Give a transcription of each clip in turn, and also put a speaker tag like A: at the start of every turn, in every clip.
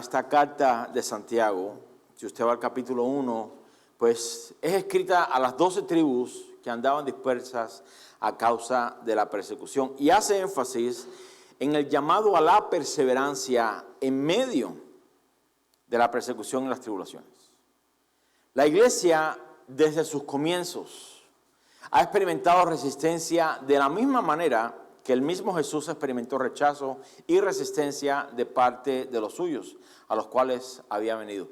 A: Esta carta de Santiago, si usted va al capítulo 1, pues es escrita a las 12 tribus que andaban dispersas a causa de la persecución y hace énfasis en el llamado a la perseverancia en medio de la persecución y las tribulaciones. La iglesia, desde sus comienzos, ha experimentado resistencia de la misma manera que el mismo Jesús experimentó rechazo y resistencia de parte de los suyos, a los cuales había venido.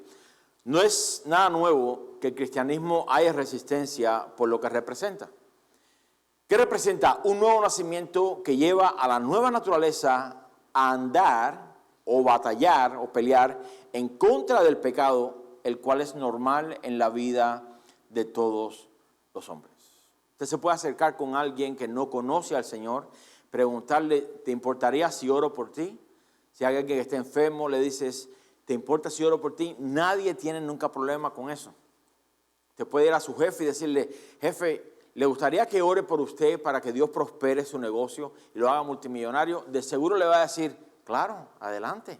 A: No es nada nuevo que el cristianismo haya resistencia por lo que representa. ¿Qué representa? Un nuevo nacimiento que lleva a la nueva naturaleza a andar o batallar o pelear en contra del pecado, el cual es normal en la vida de todos los hombres. Usted se puede acercar con alguien que no conoce al Señor, preguntarle, ¿te importaría si oro por ti? Si hay alguien que esté enfermo, le dices, ¿te importa si oro por ti? Nadie tiene nunca problema con eso. Usted puede ir a su jefe y decirle, jefe, ¿le gustaría que ore por usted para que Dios prospere su negocio y lo haga multimillonario? De seguro le va a decir, claro, adelante.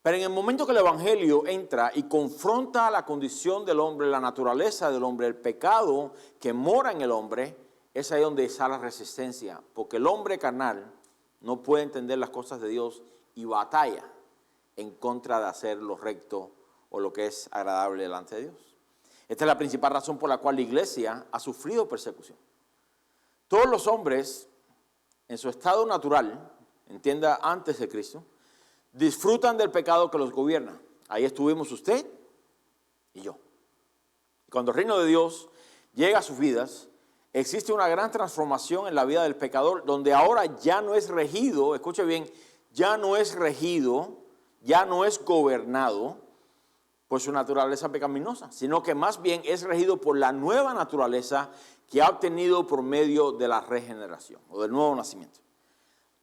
A: Pero en el momento que el evangelio entra y confronta la condición del hombre, la naturaleza del hombre, el pecado que mora en el hombre, es ahí donde está la resistencia. Porque el hombre carnal no puede entender las cosas de Dios y batalla en contra de hacer lo recto o lo que es agradable delante de Dios. Esta es la principal razón por la cual la iglesia ha sufrido persecución. Todos los hombres, en su estado natural, entienda antes de Cristo, disfrutan del pecado que los gobierna. Ahí estuvimos usted y yo. Cuando el reino de Dios llega a sus vidas, existe una gran transformación en la vida del pecador, donde ahora ya no es regido, escuche bien, ya no es regido, ya no es gobernado por su naturaleza pecaminosa, sino que más bien es regido por la nueva naturaleza que ha obtenido por medio de la regeneración o del nuevo nacimiento.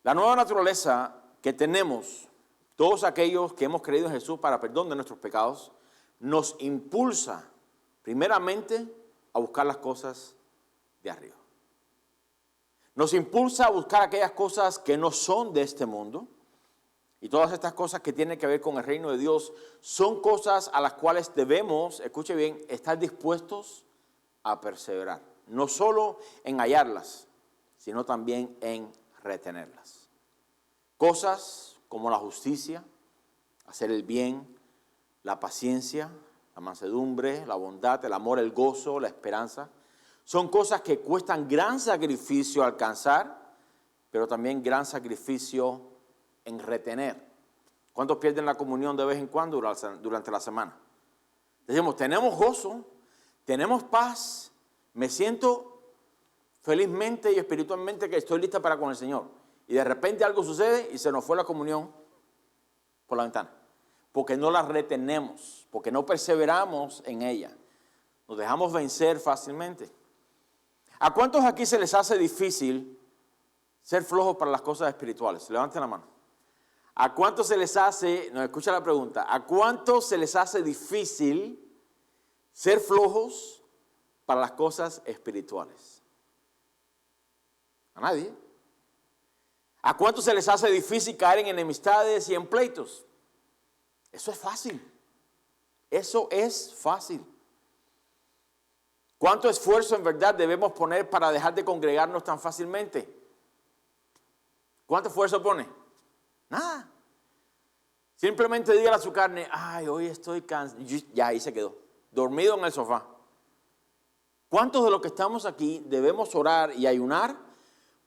A: La nueva naturaleza que tenemos, todos aquellos que hemos creído en Jesús para perdón de nuestros pecados, nos impulsa primeramente a buscar las cosas de arriba. Nos impulsa a buscar aquellas cosas que no son de este mundo. Y todas estas cosas que tienen que ver con el reino de Dios son cosas a las cuales debemos, escuche bien, estar dispuestos a perseverar. No solo en hallarlas, sino también en retenerlas. Cosas como la justicia, hacer el bien, la paciencia, la mansedumbre, la bondad, el amor, el gozo, la esperanza. Son cosas que cuestan gran sacrificio alcanzar, pero también gran sacrificio en retener. ¿Cuántos pierden la comunión de vez en cuando durante la semana? Decimos, tenemos gozo, tenemos paz, me siento felizmente y espiritualmente que estoy lista para con el Señor. Y de repente algo sucede y se nos fue la comunión por la ventana. Porque no la retenemos, porque no perseveramos en ella. Nos dejamos vencer fácilmente. ¿A cuántos aquí se les hace difícil ser flojos para las cosas espirituales? Levanten la mano. ¿A cuántos se les hace, no, escucha la pregunta, ¿a cuántos se les hace difícil ser flojos para las cosas espirituales? A nadie. ¿A cuántos se les hace difícil caer en enemistades y en pleitos? Eso es fácil. Eso es fácil. ¿Cuánto esfuerzo en verdad debemos poner para dejar de congregarnos tan fácilmente? ¿Cuánto esfuerzo pone? Nada. Simplemente dígale a su carne, ay, hoy estoy cansado. Ya ahí se quedó, dormido en el sofá. ¿Cuántos de los que estamos aquí debemos orar y ayunar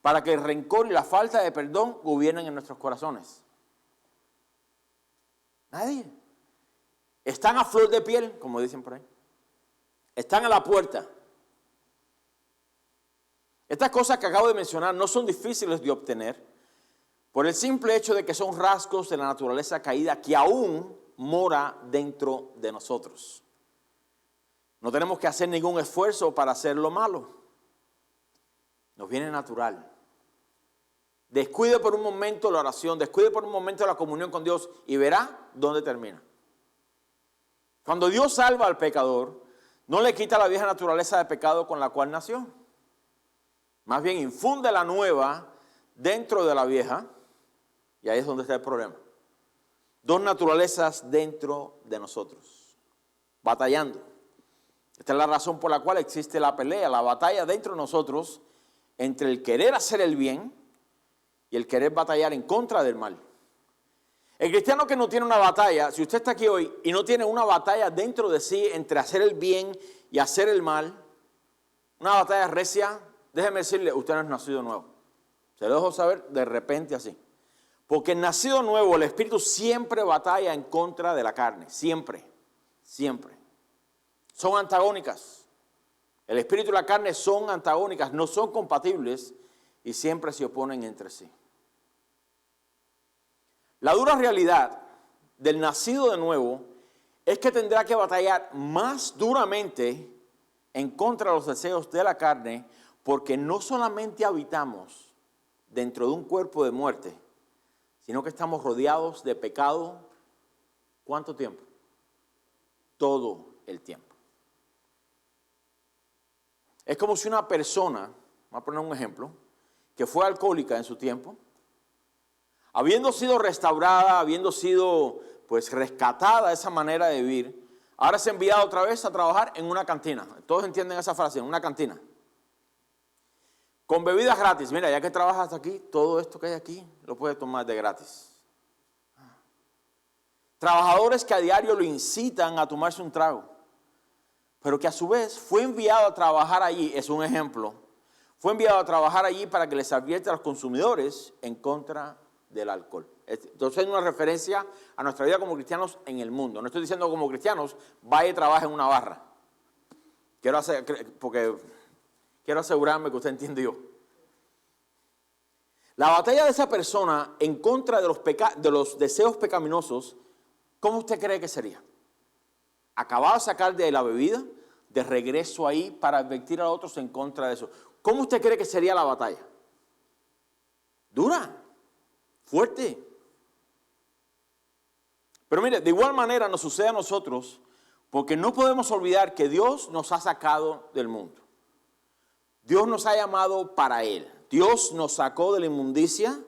A: para que el rencor y la falta de perdón gobiernen en nuestros corazones? Nadie. Están a flor de piel, como dicen por ahí. Están a la puerta. Estas cosas que acabo de mencionar no son difíciles de obtener por el simple hecho de que son rasgos de la naturaleza caída que aún mora dentro de nosotros. No tenemos que hacer ningún esfuerzo para hacer lo malo. Nos viene natural. Descuide por un momento la oración, descuide por un momento la comunión con Dios y verá dónde termina. Cuando Dios salva al pecador, no le quita la vieja naturaleza de pecado con la cual nació. Más bien infunde la nueva dentro de la vieja y ahí es donde está el problema. Dos naturalezas dentro de nosotros, batallando. Esta es la razón por la cual existe la pelea, la batalla dentro de nosotros entre el querer hacer el bien y el querer batallar en contra del mal. El cristiano que no tiene una batalla, si usted está aquí hoy y no tiene una batalla dentro de sí entre hacer el bien y hacer el mal, una batalla recia, déjeme decirle, usted no es nacido nuevo. Se lo dejo saber de repente así. Porque el nacido nuevo, el Espíritu siempre batalla en contra de la carne, siempre, siempre. Son antagónicas. El Espíritu y la carne son antagónicas, no son compatibles y siempre se oponen entre sí. La dura realidad del nacido de nuevo es que tendrá que batallar más duramente en contra de los deseos de la carne, porque no solamente habitamos dentro de un cuerpo de muerte, sino que estamos rodeados de pecado. ¿Cuánto tiempo? Todo el tiempo. Es como si una persona, voy a poner un ejemplo, que fue alcohólica en su tiempo, habiendo sido restaurada, habiendo sido rescatada esa manera de vivir, ahora se ha enviado otra vez a trabajar en una cantina. Todos entienden esa frase, en una cantina. Con bebidas gratis. Mira, ya que trabajas aquí, todo esto que hay aquí lo puedes tomar de gratis. Trabajadores que a diario lo incitan a tomarse un trago, pero que a su vez fue enviado a trabajar allí, es un ejemplo, fue enviado a trabajar allí para que les advierta a los consumidores en contra del alcohol. Entonces es una referencia a nuestra vida como cristianos en el mundo. No estoy diciendo como cristianos, vaya y trabaje en una barra. Quiero asegurarme que usted entendió. La batalla de esa persona en contra de los deseos pecaminosos, ¿cómo usted cree que sería? Acababa de sacar de la bebida, de regreso ahí para advertir a otros en contra de eso. ¿Cómo usted cree que sería la batalla? Dura, fuerte. Pero mire, de igual manera nos sucede a nosotros, porque no podemos olvidar que Dios nos ha sacado del mundo. Dios nos ha llamado para Él. Dios nos sacó de la inmundicia,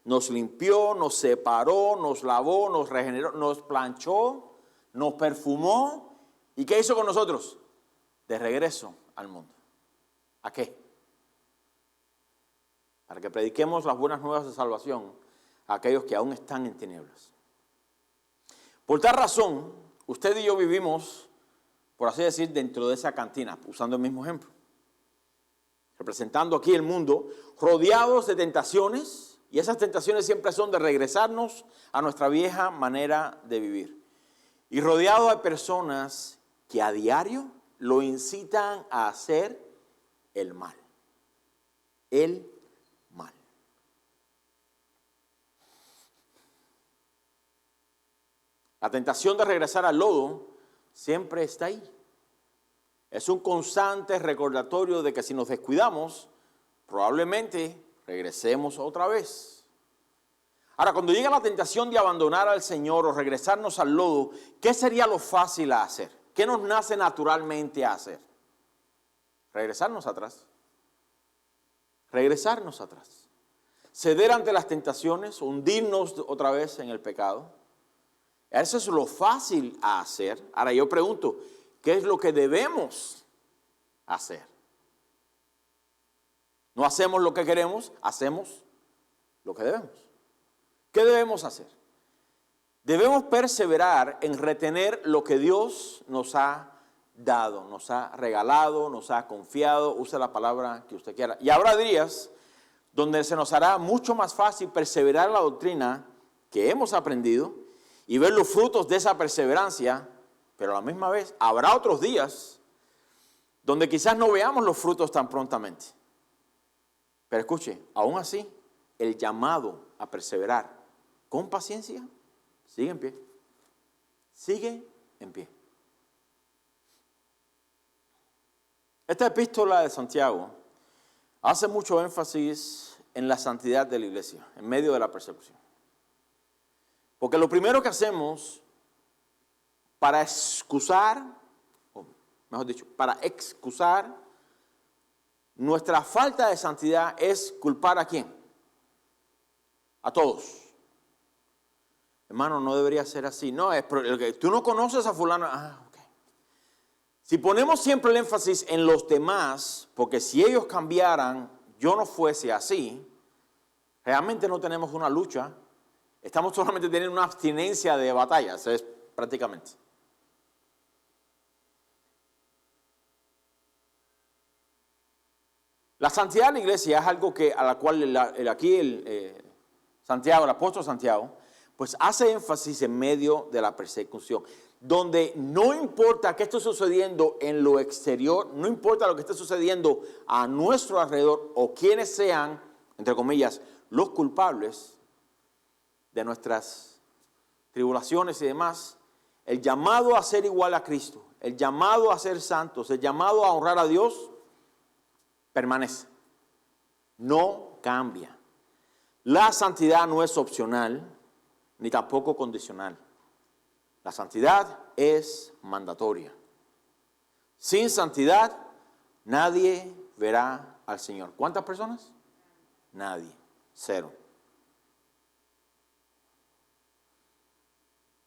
A: nos limpió, nos separó, nos lavó, nos regeneró, nos planchó, nos perfumó. ¿Y qué hizo con nosotros? De regreso al mundo. ¿A qué? Para que prediquemos las buenas nuevas de salvación a aquellos que aún están en tinieblas. Por tal razón, usted y yo vivimos, por así decir, dentro de esa cantina, usando el mismo ejemplo. Representando aquí el mundo, rodeados de tentaciones, y esas tentaciones siempre son de regresarnos a nuestra vieja manera de vivir. Y rodeado de personas que a diario lo incitan a hacer el mal. El mal. La tentación de regresar al lodo siempre está ahí. Es un constante recordatorio de que si nos descuidamos, probablemente regresemos otra vez. Ahora, cuando llega la tentación de abandonar al Señor o regresarnos al lodo, ¿qué sería lo fácil a hacer? ¿Qué nos nace naturalmente a hacer? Regresarnos atrás. Regresarnos atrás. Ceder ante las tentaciones, hundirnos otra vez en el pecado. Eso es lo fácil a hacer. Ahora yo pregunto, ¿qué es lo que debemos hacer? No hacemos lo que queremos, hacemos lo que debemos. ¿Qué debemos hacer? Debemos perseverar en retener lo que Dios nos ha dado, nos ha regalado, nos ha confiado, use la palabra que usted quiera. Y habrá días donde se nos hará mucho más fácil perseverar la doctrina que hemos aprendido y ver los frutos de esa perseverancia, pero a la misma vez habrá otros días donde quizás no veamos los frutos tan prontamente. Pero escuche, aún así, el llamado a perseverar con paciencia sigue en pie. Sigue en pie. Esta epístola de Santiago hace mucho énfasis en la santidad de la iglesia, en medio de la persecución. Porque lo primero que hacemos para excusar nuestra falta de santidad es culpar ¿a quién? A todos. Hermano, no debería ser así. No, tú no conoces a fulano. Ok. Si ponemos siempre el énfasis en los demás, porque si ellos cambiaran, yo no fuese así, realmente no tenemos una lucha. Estamos solamente teniendo una abstinencia de batallas, es prácticamente. La santidad de la iglesia es algo a la cual Santiago, el apóstol Santiago, pues hace énfasis en medio de la persecución, donde no importa qué esté sucediendo en lo exterior, no importa lo que esté sucediendo a nuestro alrededor o quienes sean, entre comillas, los culpables de nuestras tribulaciones y demás, el llamado a ser igual a Cristo, el llamado a ser santos, el llamado a honrar a Dios, permanece, no cambia. La santidad no es opcional, ni tampoco condicional. La santidad es mandatoria. Sin santidad, nadie verá al Señor. ¿Cuántas personas? Nadie. Cero.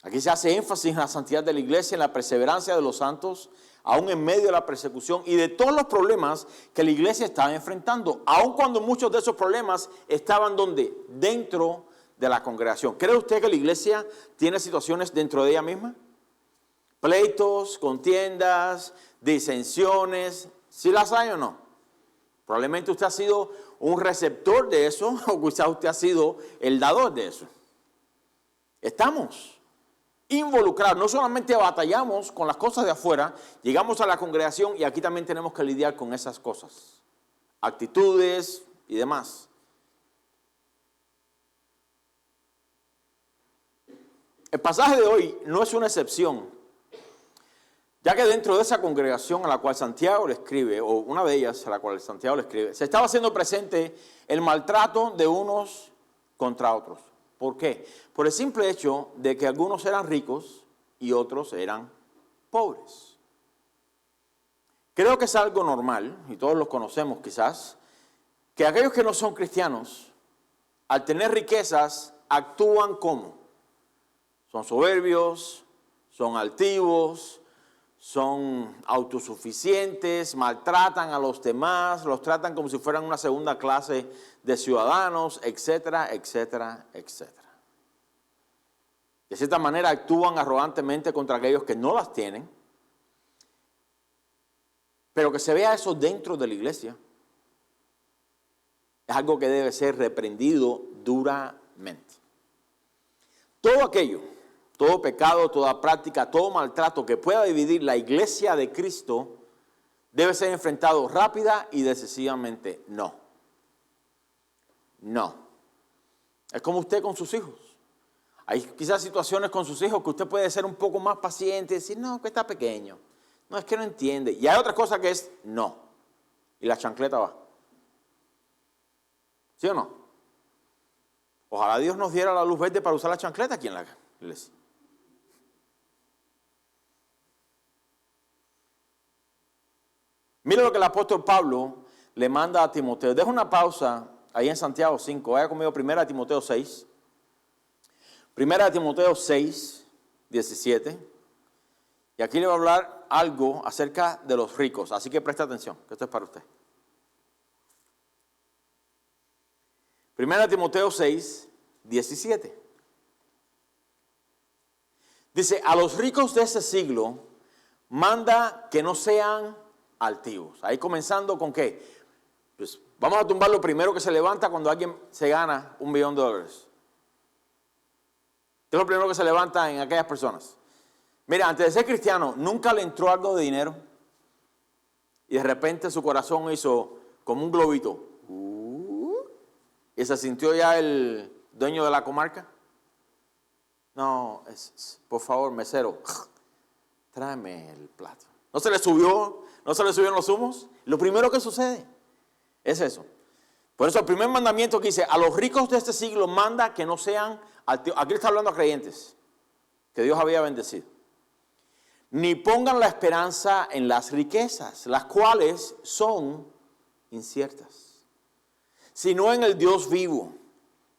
A: Aquí se hace énfasis en la santidad de la iglesia, en la perseverancia de los santos, aún en medio de la persecución y de todos los problemas que la iglesia estaba enfrentando, aun cuando muchos de esos problemas estaban ¿dónde? Dentro de la congregación. ¿Cree usted que la iglesia tiene situaciones dentro de ella misma? Pleitos, contiendas, disensiones, ¿sí las hay o no? Probablemente usted ha sido un receptor de eso, o quizás usted ha sido el dador de eso. Estamos involucrados, no solamente batallamos con las cosas de afuera, llegamos a la congregación y aquí también tenemos que lidiar con esas cosas, actitudes y demás. El pasaje de hoy no es una excepción, ya que dentro de esa congregación a la cual Santiago le escribe, o una de ellas a la cual Santiago le escribe, se estaba haciendo presente el maltrato de unos contra otros. ¿Por qué? Por el simple hecho de que algunos eran ricos y otros eran pobres. Creo que es algo normal, y todos lo conocemos quizás, que aquellos que no son cristianos, al tener riquezas, actúan como. Son soberbios, son altivos, son autosuficientes, maltratan a los demás, los tratan como si fueran una segunda clase de ciudadanos, etcétera, etcétera, etcétera. De cierta manera actúan arrogantemente contra aquellos que no las tienen, pero que se vea eso dentro de la iglesia es algo que debe ser reprendido duramente. Todo aquello, todo pecado, toda práctica, todo maltrato que pueda dividir la iglesia de Cristo debe ser enfrentado rápida y decisivamente. No. Es como usted con sus hijos. Hay quizás situaciones con sus hijos que usted puede ser un poco más paciente y decir, no, que está pequeño. No, es que no entiende. Y hay otra cosa que es no. Y la chancleta va. ¿Sí o no? Ojalá Dios nos diera la luz verde para usar la chancleta aquí en la iglesia. Mira lo que el apóstol Pablo le manda a Timoteo. Deja una pausa ahí en Santiago 5. Vaya conmigo 1 Timoteo 6. 1 Timoteo 6, 17. Y aquí le voy a hablar algo acerca de los ricos. Así que presta atención, que esto es para usted. 1 Timoteo 6, 17. Dice, a los ricos de ese siglo, manda que no sean altivos. Ahí comenzando con qué. Pues vamos a tumbar lo primero que se levanta cuando alguien se gana $1 billón. ¿Qué es lo primero que se levanta en aquellas personas? Mira, antes de ser cristiano, nunca le entró algo de dinero y de repente su corazón hizo como un globito. Y se sintió ya el dueño de la comarca. No, por favor, mesero, tráeme el plato. ¿No se le subieron los humos? Lo primero que sucede es eso. Por eso el primer mandamiento que dice, a los ricos de este siglo manda que no sean altivos. Aquí está hablando a creyentes que Dios había bendecido. Ni pongan la esperanza en las riquezas, las cuales son inciertas, sino en el Dios vivo,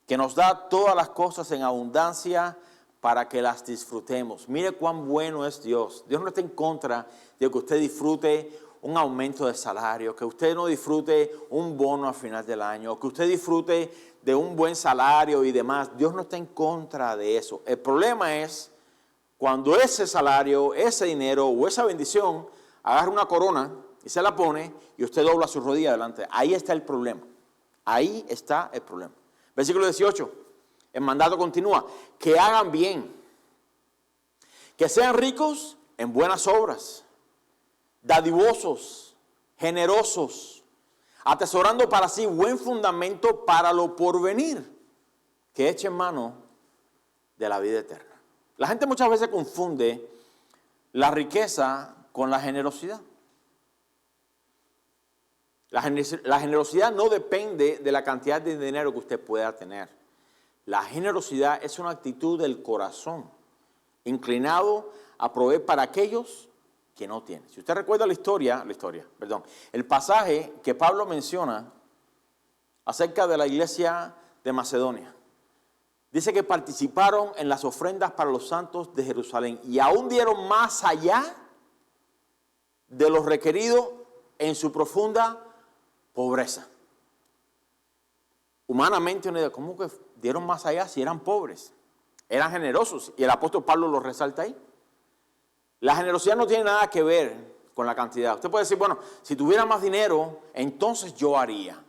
A: que nos da todas las cosas en abundancia para que las disfrutemos. Mire cuán bueno es Dios. Dios no está en contra de que usted disfrute un aumento de salario, que usted no disfrute un bono al final del año, que usted disfrute de un buen salario y demás. Dios no está en contra de eso. El problema es cuando ese salario, ese dinero o esa bendición agarra una corona y se la pone y usted dobla su rodilla delante. Ahí está el problema. Ahí está el problema. Versículo 18. El mandato continúa. Que hagan bien. Que sean ricos en buenas obras. Dadivosos. Generosos. Atesorando para sí buen fundamento para lo porvenir. Que echen mano de la vida eterna. La gente muchas veces confunde la riqueza con la generosidad. La generosidad no depende de la cantidad de dinero que usted pueda tener. La generosidad es una actitud del corazón, inclinado a proveer para aquellos que no tienen. Si usted recuerda el pasaje que Pablo menciona acerca de la iglesia de Macedonia. Dice que participaron en las ofrendas para los santos de Jerusalén y aún dieron más allá de lo requerido en su profunda pobreza. Humanamente uno dice, ¿cómo que dieron más allá si eran pobres? Eran generosos y el apóstol Pablo lo resalta ahí. La generosidad no tiene nada que ver con la cantidad. Usted puede decir, bueno, si tuviera más dinero, entonces yo haría.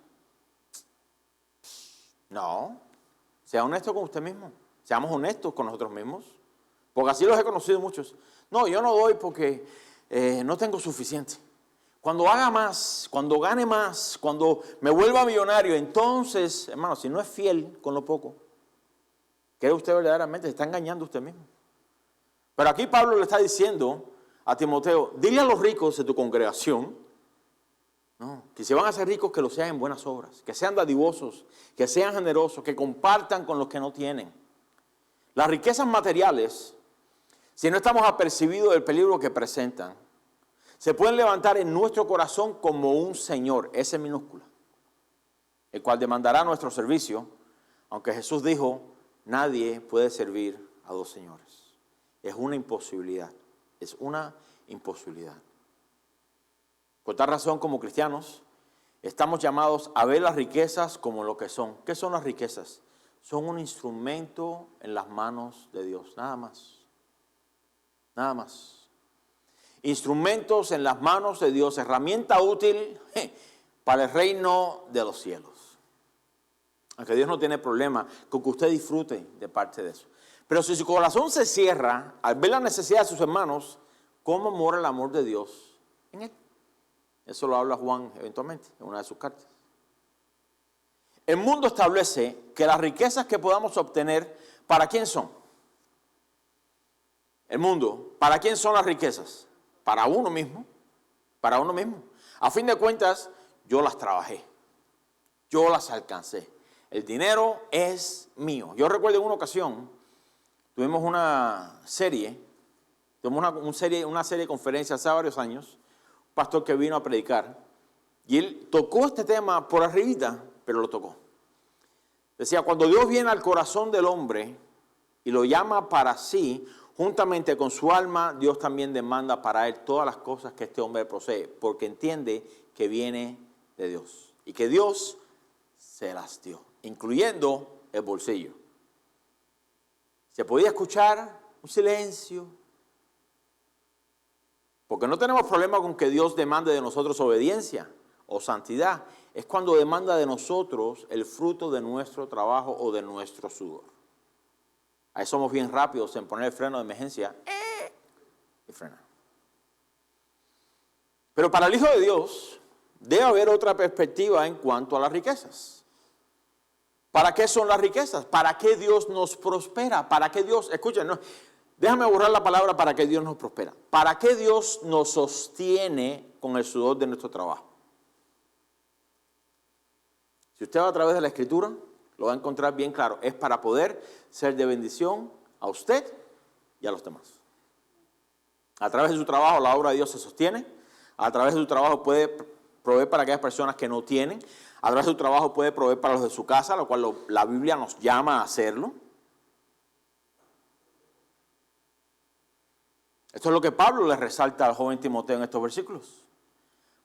A: No, sea honesto con usted mismo. Seamos honestos con nosotros mismos. Porque así los he conocido muchos. No, yo no doy porque no tengo suficiente. Cuando haga más, cuando gane más, cuando me vuelva millonario, entonces, hermano, si no es fiel con lo poco, ¿cree usted verdaderamente? Se está engañando usted mismo. Pero aquí Pablo le está diciendo a Timoteo, dile a los ricos de tu congregación, no, que si van a ser ricos, que lo sean en buenas obras, que sean dadivosos, que sean generosos, que compartan con los que no tienen. Las riquezas materiales, si no estamos apercibidos del peligro que presentan, se pueden levantar en nuestro corazón como un señor, ese minúscula, el cual demandará nuestro servicio, aunque Jesús dijo, nadie puede servir a dos señores. Es una imposibilidad, es una imposibilidad. Por tal razón, como cristianos, estamos llamados a ver las riquezas como lo que son. ¿Qué son las riquezas? Son un instrumento en las manos de Dios, nada más. Nada más. Instrumentos en las manos de Dios, herramienta útil para el reino de los cielos. Aunque Dios no tiene problema con que usted disfrute de parte de eso. Pero si su corazón se cierra al ver la necesidad de sus hermanos, ¿cómo mora el amor de Dios en él? Eso lo habla Juan eventualmente en una de sus cartas. El mundo establece que las riquezas que podamos obtener, ¿para quién son? El mundo, ¿para quién son las riquezas? Para uno mismo, para uno mismo. A fin de cuentas, yo las trabajé, yo las alcancé. El dinero es mío. Yo recuerdo en una ocasión, tuvimos una serie de conferencias hace varios años, un pastor que vino a predicar, y él tocó este tema por arribita, pero lo tocó. Decía, cuando Dios viene al corazón del hombre y lo llama para sí, juntamente con su alma, Dios también demanda para él todas las cosas que este hombre posee, porque entiende que viene de Dios y que Dios se las dio, incluyendo el bolsillo. Se podía escuchar un silencio, porque no tenemos problema con que Dios demande de nosotros obediencia o santidad. Es cuando demanda de nosotros el fruto de nuestro trabajo o de nuestro sudor. Ahí somos bien rápidos en poner el freno de emergencia y frenar. Pero para el Hijo de Dios debe haber otra perspectiva en cuanto a las riquezas. ¿Para qué son las riquezas? ¿Para qué Dios nos prospera? ¿Para qué Dios, escuchen, no, déjame borrar la palabra para que Dios nos prospera? ¿Para qué Dios nos sostiene con el sudor de nuestro trabajo? Si usted va a través de la Escritura, lo va a encontrar bien claro. Es para poder ser de bendición a usted y a los demás. A través de su trabajo la obra de Dios se sostiene. A través de su trabajo puede proveer para aquellas personas que no tienen. A través de su trabajo puede proveer para los de su casa, lo cual la Biblia nos llama a hacerlo. Esto es lo que Pablo le resalta al joven Timoteo en estos versículos.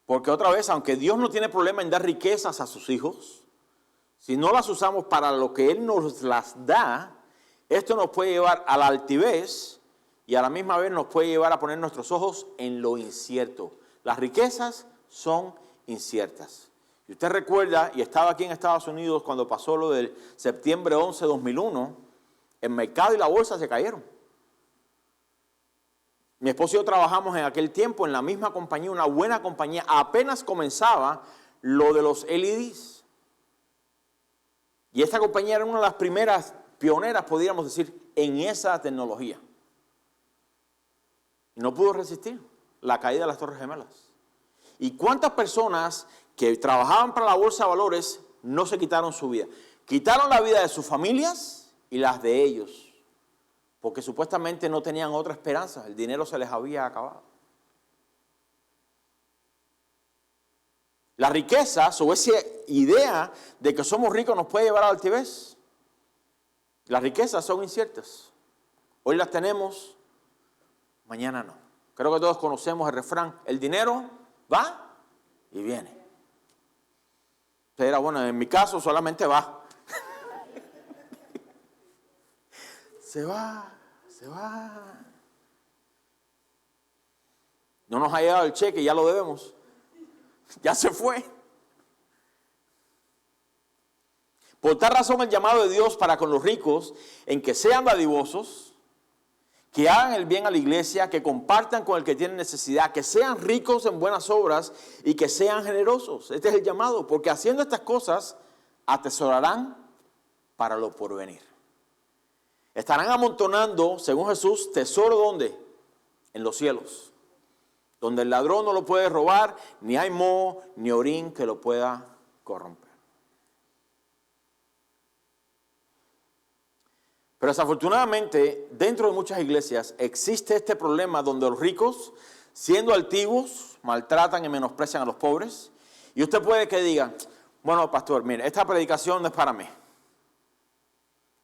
A: Porque otra vez, aunque Dios no tiene problema en dar riquezas a sus hijos, si no las usamos para lo que Él nos las da, esto nos puede llevar a la altivez y a la misma vez nos puede llevar a poner nuestros ojos en lo incierto. Las riquezas son inciertas. Si usted recuerda, y estaba aquí en Estados Unidos cuando pasó lo del septiembre 11 de 2001, el mercado y la bolsa se cayeron. Mi esposo y yo trabajamos en aquel tiempo en la misma compañía, una buena compañía. Apenas comenzaba lo de los LEDs. Y esta compañía era una de las primeras pioneras, podríamos decir, en esa tecnología. Y no pudo resistir la caída de las Torres Gemelas. ¿Y cuántas personas que trabajaban para la bolsa de valores no se quitaron su vida? Quitaron la vida de sus familias y las de ellos. Porque supuestamente no tenían otra esperanza. El dinero se les había acabado. La riqueza, o esa idea de que somos ricos, nos puede llevar a la altivez. Las riquezas son inciertas. Hoy las tenemos, mañana no. Creo que todos conocemos el refrán: el dinero va y viene. Pero bueno, en mi caso solamente va. Se va. No nos ha llegado el cheque, ya lo debemos. Ya se fue. Por tal razón el llamado de Dios para con los ricos, en que sean dadivosos, que hagan el bien a la iglesia, que compartan con el que tiene necesidad, que sean ricos en buenas obras y que sean generosos. Este es el llamado, porque haciendo estas cosas atesorarán para lo porvenir. Estarán amontonando, según Jesús, tesoro ¿dónde? En los cielos, donde el ladrón no lo puede robar, ni hay moho, ni orín que lo pueda corromper. Pero desafortunadamente, dentro de muchas iglesias existe este problema donde los ricos, siendo altivos, maltratan y menosprecian a los pobres. Y usted puede que diga: bueno, pastor, mire, esta predicación no es para mí.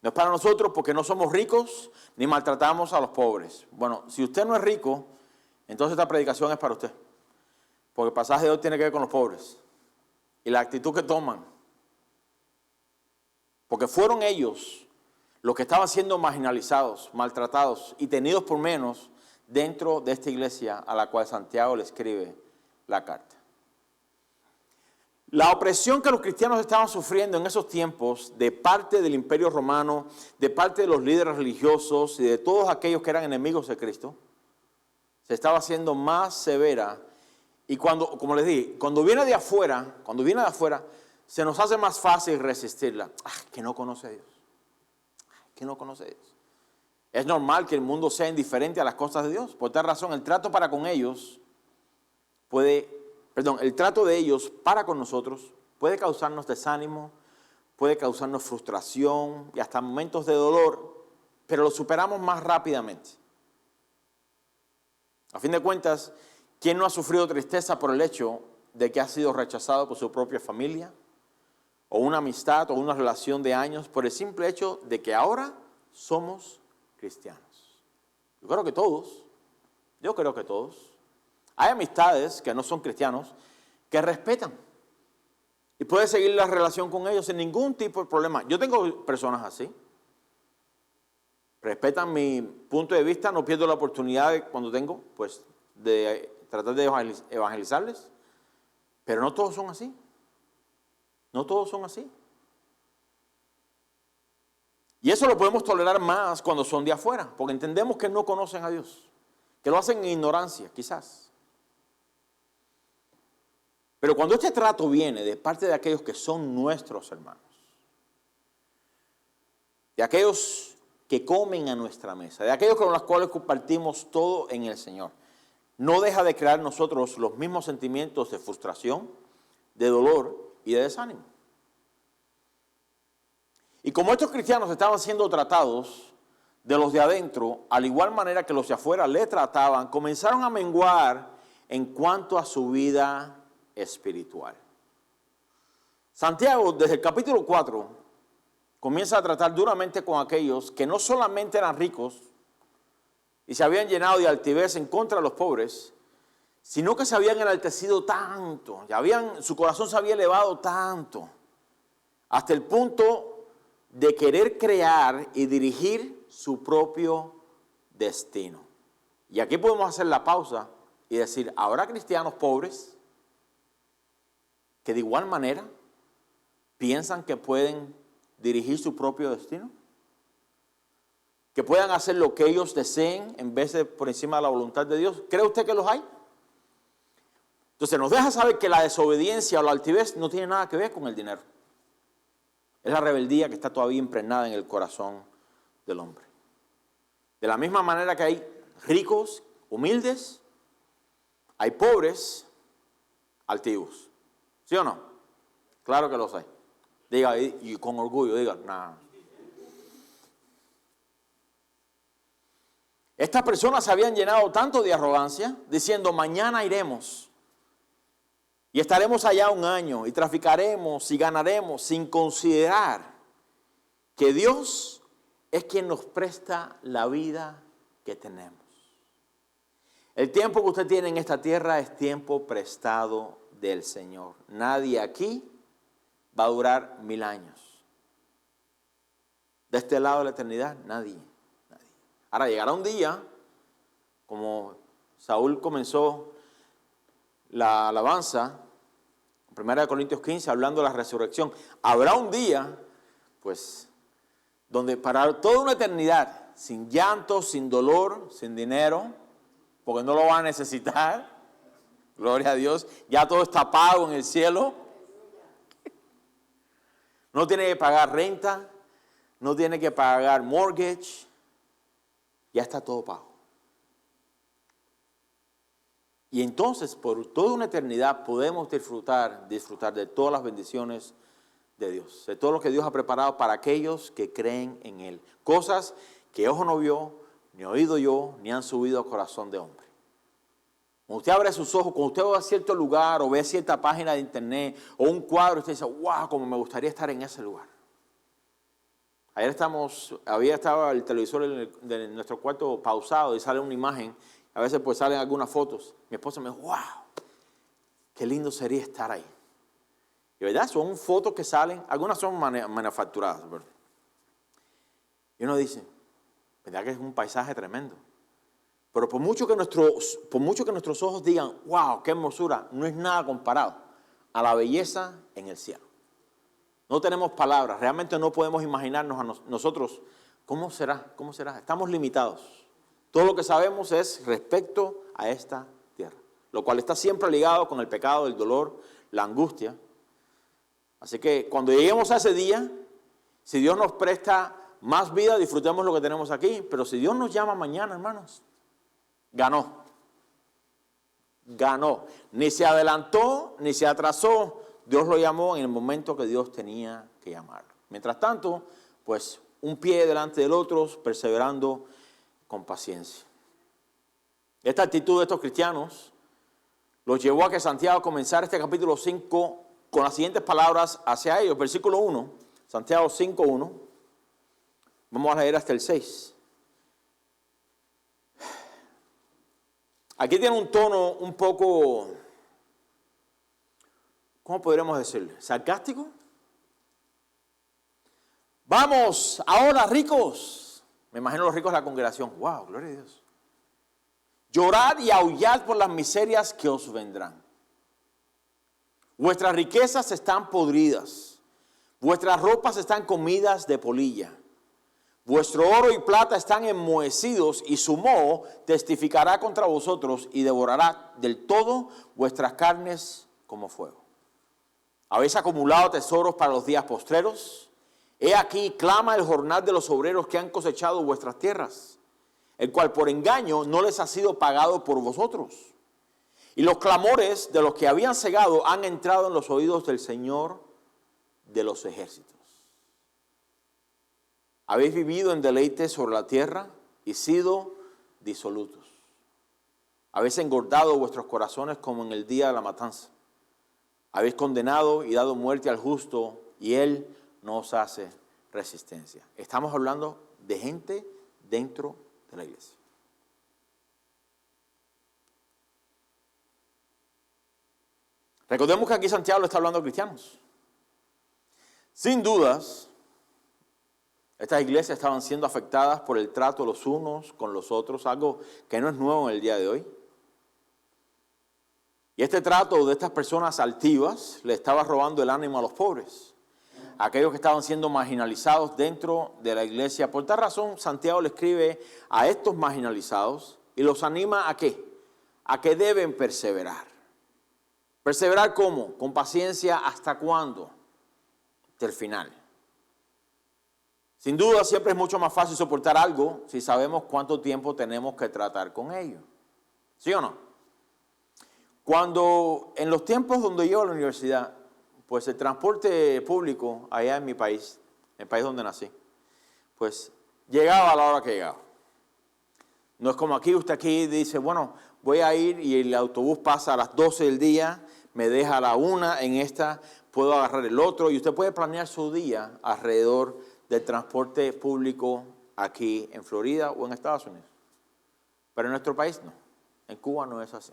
A: No es para nosotros porque no somos ricos ni maltratamos a los pobres. Bueno, si usted no es rico, entonces esta predicación es para usted. Porque el pasaje de hoy tiene que ver con los pobres. Y la actitud que toman. Porque fueron ellos los que estaban siendo marginalizados, maltratados y tenidos por menos dentro de esta iglesia a la cual Santiago le escribe la carta. La opresión que los cristianos estaban sufriendo en esos tiempos de parte del Imperio Romano, de parte de los líderes religiosos y de todos aquellos que eran enemigos de Cristo, se estaba haciendo más severa. Y cuando, como les dije, cuando viene de afuera, se nos hace más fácil resistirla. Que no conoce a Dios. Que no conoce a Dios. Es normal que el mundo sea indiferente a las cosas de Dios. Por tal razón, el trato de ellos para con nosotros puede causarnos desánimo, puede causarnos frustración y hasta momentos de dolor, pero lo superamos más rápidamente. A fin de cuentas, ¿quién no ha sufrido tristeza por el hecho de que ha sido rechazado por su propia familia? O una amistad o una relación de años por el simple hecho de que ahora somos cristianos. Yo creo que todos. Hay amistades que no son cristianos que respetan y puedes seguir la relación con ellos sin ningún tipo de problema. Yo tengo personas así. Respetan mi punto de vista, no pierdo la oportunidad cuando tengo, pues, de tratar de evangelizarles. Pero no todos son así. No todos son así. Y eso lo podemos tolerar más cuando son de afuera, porque entendemos que no conocen a Dios, que lo hacen en ignorancia, quizás. Pero cuando este trato viene de parte de aquellos que son nuestros hermanos, de aquellos que comen a nuestra mesa, de aquellos con los cuales compartimos todo en el Señor, no deja de crear en nosotros los mismos sentimientos de frustración, de dolor y de desánimo. Y como estos cristianos estaban siendo tratados de los de adentro, al igual manera que los de afuera le trataban, comenzaron a menguar en cuanto a su vida espiritual. Santiago, desde el capítulo 4, comienza a tratar duramente con aquellos que no solamente eran ricos, y se habían llenado de altivez en contra de los pobres, sino que se habían enaltecido tanto, su corazón se había elevado tanto, hasta el punto de querer crear y dirigir su propio destino. Y aquí podemos hacer la pausa y decir, ¿habrá cristianos pobres que de igual manera piensan que pueden dirigir su propio destino? ¿Que puedan hacer lo que ellos deseen en vez de por encima de la voluntad de Dios? ¿Cree usted que los hay? Entonces nos deja saber que la desobediencia o la altivez no tiene nada que ver con el dinero. Es la rebeldía que está todavía impregnada en el corazón del hombre. De la misma manera que hay ricos, humildes, hay pobres, altivos. ¿Sí o no? Claro que los hay. Diga, y con orgullo, diga, nada. Estas personas se habían llenado tanto de arrogancia, diciendo, mañana iremos y estaremos allá un año y traficaremos y ganaremos, sin considerar que Dios es quien nos presta la vida que tenemos. El tiempo que usted tiene en esta tierra es tiempo prestado del Señor. Nadie aquí va a durar 1000 años. De este lado de la eternidad, nadie. Ahora llegará un día, como Saúl comenzó la alabanza, 1 Corintios 15, hablando de la resurrección, habrá un día, pues, donde para toda una eternidad, sin llanto, sin dolor, sin dinero, porque no lo van a necesitar, gloria a Dios, ya todo está pago en el cielo, no tiene que pagar renta, no tiene que pagar mortgage, ya está todo pago. Y entonces, por toda una eternidad, podemos disfrutar de todas las bendiciones de Dios, de todo lo que Dios ha preparado para aquellos que creen en Él. Cosas que ojo no vio, ni oído yo, ni han subido al corazón de hombre. Cuando usted abre sus ojos, cuando usted va a cierto lugar o ve cierta página de internet o un cuadro, usted dice, wow, como me gustaría estar en ese lugar. Ayer había estado el televisor de nuestro cuarto pausado y sale una imagen, a veces pues salen algunas fotos. Mi esposa me dijo, wow, qué lindo sería estar ahí. Y verdad, son fotos que salen, algunas son manufacturadas, ¿verdad? Y uno dice, verdad que es un paisaje tremendo. Pero por mucho que nuestros ojos digan, wow, qué hermosura, no es nada comparado a la belleza en el cielo. No tenemos palabras, realmente no podemos imaginarnos a nosotros cómo será. Estamos limitados. Todo lo que sabemos es respecto a esta tierra, lo cual está siempre ligado con el pecado, el dolor, la angustia. Así que cuando lleguemos a ese día, si Dios nos presta más vida, disfrutemos lo que tenemos aquí, pero si Dios nos llama mañana, hermanos, ganó. Ni se adelantó, ni se atrasó. Dios lo llamó en el momento que Dios tenía que llamarlo. Mientras tanto, pues un pie delante del otro, perseverando con paciencia. Esta actitud de estos cristianos los llevó a que Santiago comenzara este capítulo 5 con las siguientes palabras hacia ellos. Versículo 1, Santiago 5:1. Vamos a leer hasta el 6. Aquí tiene un tono un poco, ¿cómo podríamos decirle? ¿Sarcástico? Vamos, ahora ricos. Me imagino los ricos de la congregación. Wow, gloria a Dios. Llorad y aullad por las miserias que os vendrán. Vuestras riquezas están podridas. Vuestras ropas están comidas de polilla. Vuestro oro y plata están enmohecidos y su moho testificará contra vosotros y devorará del todo vuestras carnes como fuego. ¿Habéis acumulado tesoros para los días postreros? He aquí, clama el jornal de los obreros que han cosechado vuestras tierras, el cual por engaño no les ha sido pagado por vosotros. Y los clamores de los que habían cegado han entrado en los oídos del Señor de los ejércitos. Habéis vivido en deleite sobre la tierra y sido disolutos. Habéis engordado vuestros corazones como en el día de la matanza. Habéis condenado y dado muerte al justo y él no os hace resistencia. Estamos hablando de gente dentro de la iglesia. Recordemos que aquí Santiago le está hablando a cristianos. Sin dudas, estas iglesias estaban siendo afectadas por el trato los unos con los otros, algo que no es nuevo en el día de hoy. Y este trato de estas personas altivas le estaba robando el ánimo a los pobres, a aquellos que estaban siendo marginalizados dentro de la iglesia. Por tal razón, Santiago le escribe a estos marginalizados y los anima ¿a qué? A que deben perseverar. ¿Perseverar cómo? Con paciencia, ¿hasta cuándo? Hasta el final. Sin duda, siempre es mucho más fácil soportar algo si sabemos cuánto tiempo tenemos que tratar con ello. ¿Sí o no? Cuando en los tiempos donde yo iba a la universidad, pues el transporte público allá en mi país, el país donde nací, pues llegaba a la hora que llegaba. No es como aquí, usted aquí dice, bueno, voy a ir y el autobús pasa a las 12 del día, me deja a la 1 en esta, puedo agarrar el otro, y usted puede planear su día alrededor del transporte público aquí en Florida o en Estados Unidos. Pero en nuestro país no, en Cuba no es así.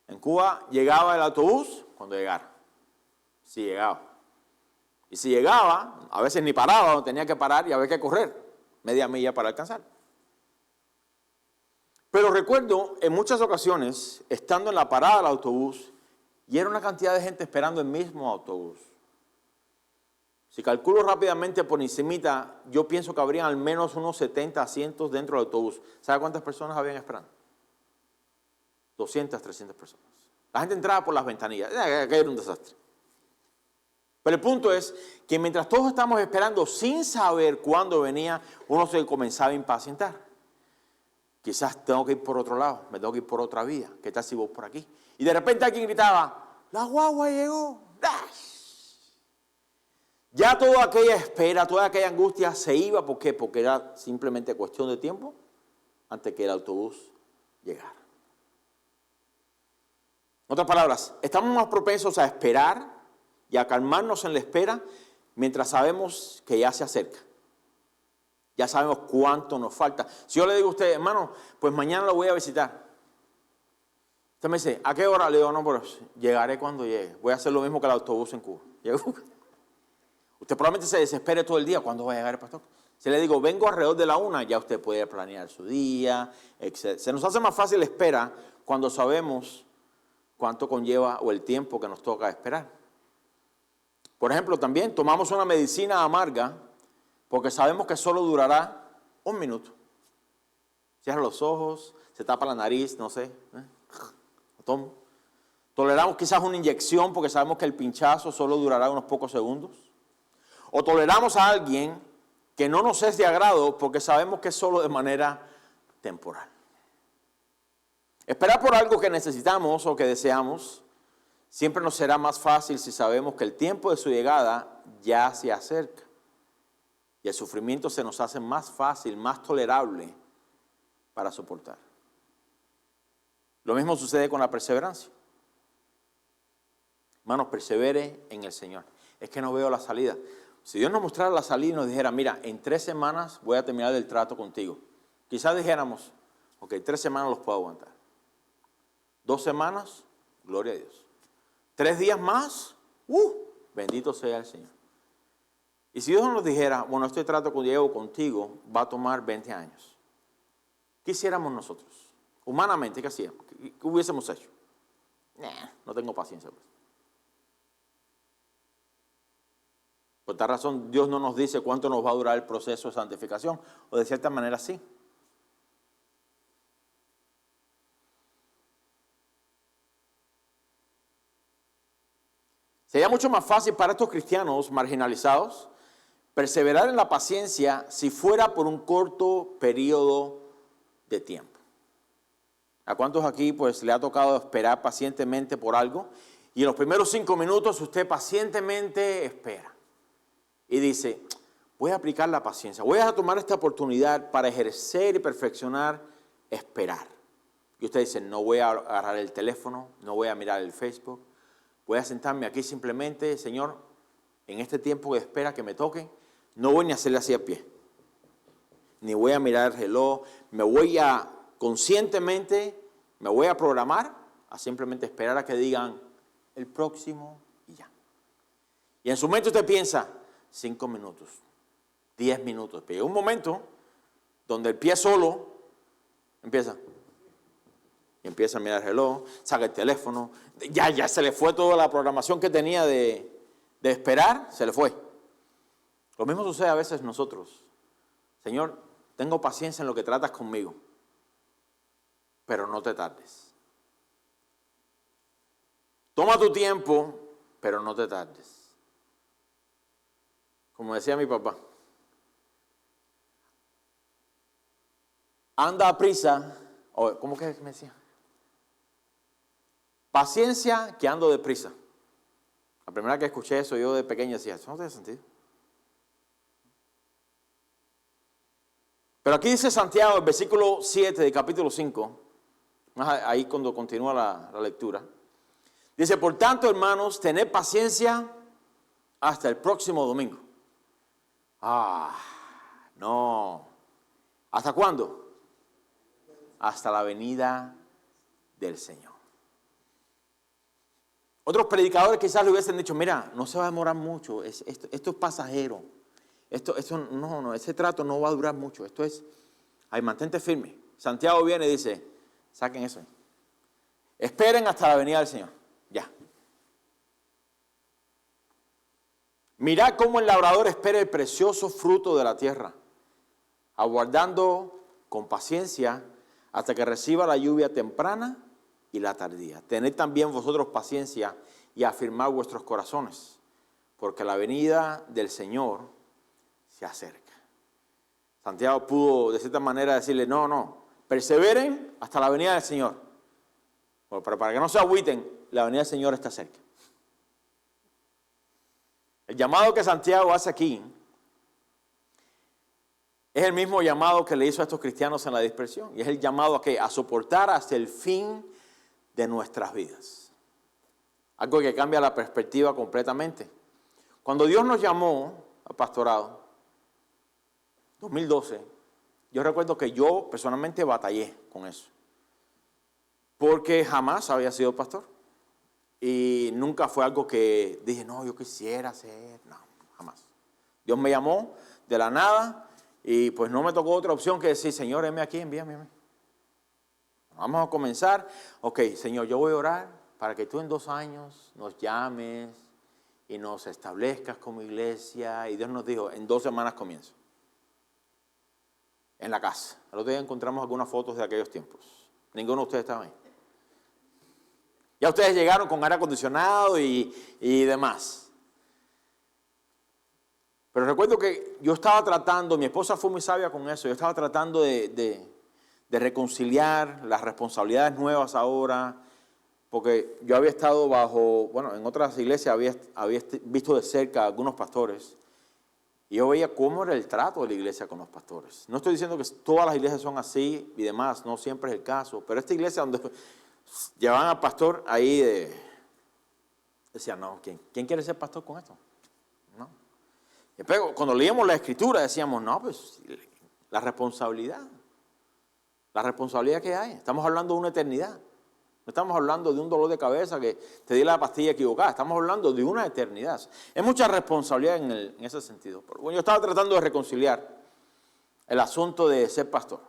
A: En Cuba llegaba el autobús cuando llegara, si llegaba. Y si llegaba, a veces ni paraba, no tenía que parar y había que correr media milla para alcanzar. Pero recuerdo en muchas ocasiones, estando en la parada del autobús, y era una cantidad de gente esperando el mismo autobús. Si calculo rápidamente por encimita, yo pienso que habrían al menos unos 70 asientos dentro del autobús. ¿Sabe cuántas personas habían esperando? 200, 300 personas. La gente entraba por las ventanillas. Aquello era un desastre. Pero el punto es que mientras todos estamos esperando sin saber cuándo venía, uno se comenzaba a impacientar. Quizás tengo que ir por otro lado, me tengo que ir por otra vía. ¿Qué tal si voy por aquí? Y de repente alguien gritaba, la guagua llegó. Ya toda aquella espera, toda aquella angustia se iba. ¿Por qué? Porque era simplemente cuestión de tiempo antes que el autobús llegara. En otras palabras, estamos más propensos a esperar y a calmarnos en la espera mientras sabemos que ya se acerca. Ya sabemos cuánto nos falta. Si yo le digo a usted, hermano, pues mañana lo voy a visitar. Usted me dice, ¿a qué hora? Le digo, no, pues llegaré cuando llegue. Voy a hacer lo mismo que el autobús en Cuba. Usted probablemente se desespere todo el día. ¿Cuándo va a llegar el pastor? Si le digo, vengo alrededor de la 1, ya usted puede planear su día, etc. Se nos hace más fácil la espera cuando sabemos cuánto conlleva o el tiempo que nos toca esperar. Por ejemplo, también tomamos una medicina amarga porque sabemos que solo durará 1 minuto. Cierra los ojos, se tapa la nariz, no sé. Lo tomo. Toleramos quizás una inyección porque sabemos que el pinchazo solo durará unos pocos segundos. O toleramos a alguien que no nos es de agrado porque sabemos que es solo de manera temporal. Esperar por algo que necesitamos o que deseamos siempre nos será más fácil si sabemos que el tiempo de su llegada ya se acerca. Y el sufrimiento se nos hace más fácil, más tolerable para soportar. Lo mismo sucede con la perseverancia. Hermanos, persevere en el Señor. Es que no veo la salida. Si Dios nos mostrara la salida y nos dijera, mira, en 3 semanas voy a terminar el trato contigo. Quizás dijéramos, ok, 3 semanas los puedo aguantar. 2 semanas, gloria a Dios. 3 días más, bendito sea el Señor. Y si Dios nos dijera, bueno, este trato que llevo contigo va a tomar 20 años. ¿Qué hiciéramos nosotros? Humanamente, ¿qué hacíamos? ¿Qué hubiésemos hecho? No tengo paciencia. Por tal razón, Dios no nos dice cuánto nos va a durar el proceso de santificación, o de cierta manera sí. Sería mucho más fácil para estos cristianos marginalizados perseverar en la paciencia si fuera por un corto periodo de tiempo. ¿A cuántos aquí pues le ha tocado esperar pacientemente por algo? Y en los primeros 5 minutos usted pacientemente espera. Y dice, voy a aplicar la paciencia, voy a tomar esta oportunidad para ejercer y perfeccionar esperar. Y usted dice, no voy a agarrar el teléfono, no voy a mirar el Facebook, voy a sentarme aquí simplemente, Señor, en este tiempo de espera que me toque, no voy ni a hacerle así a pie, ni voy a mirar el reloj, me voy a conscientemente, me voy a programar a simplemente esperar a que digan el próximo y ya. Y en su mente usted piensa, 5 minutos, 10 minutos. Pero llega un momento donde el pie solo empieza. Y empieza a mirar el reloj, saca el teléfono. Ya se le fue toda la programación que tenía de esperar, se le fue. Lo mismo sucede a veces nosotros. Señor, tengo paciencia en lo que tratas conmigo, pero no te tardes. Toma tu tiempo, pero no te tardes. Como decía mi papá, anda a prisa, ¿cómo que me decía? Paciencia que ando deprisa. La primera vez que escuché eso yo de pequeño decía, eso no tiene sentido. Pero aquí dice Santiago, el versículo 7 del capítulo 5, ahí cuando continúa la lectura, dice, por tanto, hermanos, tened paciencia hasta el próximo domingo. No. ¿Hasta cuándo? Hasta la venida del Señor. Otros predicadores quizás le hubiesen dicho, mira, no se va a demorar mucho, esto es pasajero. No, ese trato no va a durar mucho. Esto es, mantente firme. Santiago viene y dice, saquen eso. Esperen hasta la venida del Señor. Ya. Mirad cómo el labrador espera el precioso fruto de la tierra, aguardando con paciencia hasta que reciba la lluvia temprana y la tardía. Tened también vosotros paciencia y afirmad vuestros corazones, porque la venida del Señor se acerca. Santiago pudo de cierta manera decirle, no, perseveren hasta la venida del Señor. Pero para que no se agüiten, la venida del Señor está cerca. El llamado que Santiago hace aquí es el mismo llamado que le hizo a estos cristianos en la dispersión. Y es el llamado a soportar hasta el fin de nuestras vidas. Algo que cambia la perspectiva completamente. Cuando Dios nos llamó al pastorado, 2012, yo recuerdo que yo personalmente batallé con eso. Porque jamás había sido pastor. Y nunca fue algo que dije, no, yo quisiera ser. No, jamás. Dios me llamó de la nada y pues no me tocó otra opción que decir, Señor, heme aquí, envíame a mí. Vamos a comenzar. Ok, Señor, yo voy a orar para que tú en 2 años nos llames y nos establezcas como iglesia. Y Dios nos dijo, en 2 semanas comienzo. En la casa. El otro día encontramos algunas fotos de aquellos tiempos. Ninguno de ustedes estaba ahí. Ya ustedes llegaron con aire acondicionado y demás. Pero recuerdo que yo estaba tratando, mi esposa fue muy sabia con eso, yo estaba tratando de reconciliar las responsabilidades nuevas ahora, porque yo había estado en otras iglesias había visto de cerca a algunos pastores, y yo veía cómo era el trato de la iglesia con los pastores. No estoy diciendo que todas las iglesias son así y demás, no siempre es el caso, pero esta iglesia donde llevaban al pastor ahí, decían, no, ¿quién quiere ser pastor con esto? No. Y después, cuando leíamos la escritura decíamos, no, pues la responsabilidad que hay. Estamos hablando de una eternidad. No estamos hablando de un dolor de cabeza que te di la pastilla equivocada. Estamos hablando de una eternidad. Es mucha responsabilidad en ese sentido. Pero bueno, yo estaba tratando de reconciliar el asunto de ser pastor.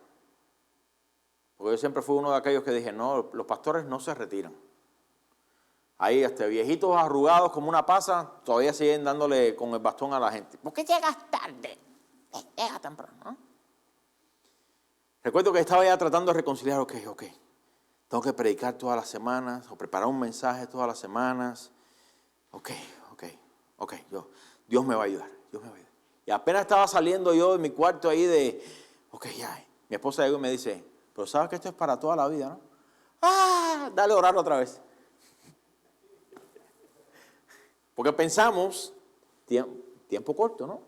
A: Porque yo siempre fui uno de aquellos que dije, no, los pastores no se retiran. Ahí, viejitos arrugados como una pasa, todavía siguen dándole con el bastón a la gente. ¿Por qué llegas tarde? Llega temprano, ¿no? Recuerdo que estaba ya tratando de reconciliar, ok. Tengo que predicar todas las semanas o preparar un mensaje todas las semanas. Ok. Dios me va a ayudar. Y apenas estaba saliendo yo de mi cuarto ahí mi esposa llegó y me dice, pero sabes que esto es para toda la vida, ¿no? Dale a orar otra vez. Porque pensamos, tiempo corto, ¿no?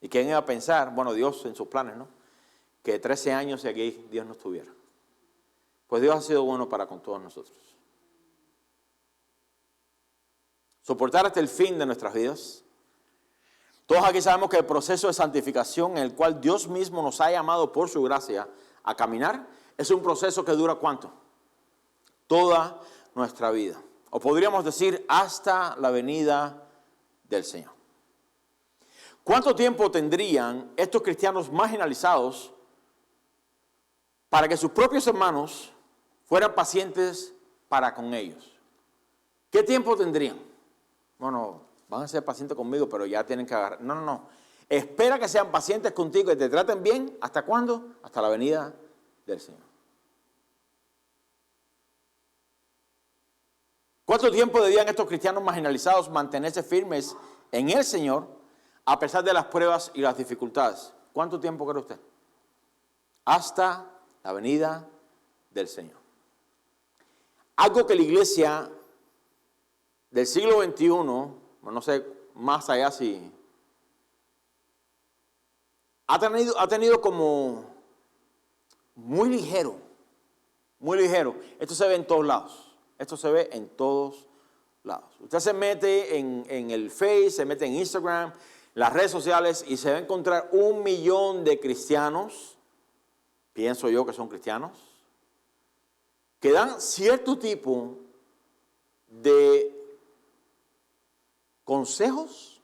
A: ¿Y quién iba a pensar? Bueno, Dios en sus planes, ¿no? Que 13 años y aquí Dios no estuviera. Pues Dios ha sido bueno para con todos nosotros. Soportar hasta el fin de nuestras vidas. Todos aquí sabemos que el proceso de santificación en el cual Dios mismo nos ha llamado por su gracia a caminar, es un proceso que dura ¿cuánto? Toda nuestra vida. O podríamos decir, hasta la venida del Señor. ¿Cuánto tiempo tendrían estos cristianos marginalizados para que sus propios hermanos fueran pacientes para con ellos? ¿Qué tiempo tendrían? Bueno, van a ser pacientes conmigo, pero ya tienen que agarrar. No. Espera que sean pacientes contigo y te traten bien. ¿Hasta cuándo? Hasta la venida del Señor. ¿Cuánto tiempo debían estos cristianos marginalizados mantenerse firmes en el Señor a pesar de las pruebas y las dificultades? ¿Cuánto tiempo cree usted? Hasta la venida del Señor. Algo que la iglesia del siglo XXI, no sé más allá si, ha tenido como muy ligero. Esto se ve en todos lados. Usted se mete en el Face, se mete en Instagram, las redes sociales y se va a encontrar 1 millón de cristianos, pienso yo que son cristianos, que dan cierto tipo de consejos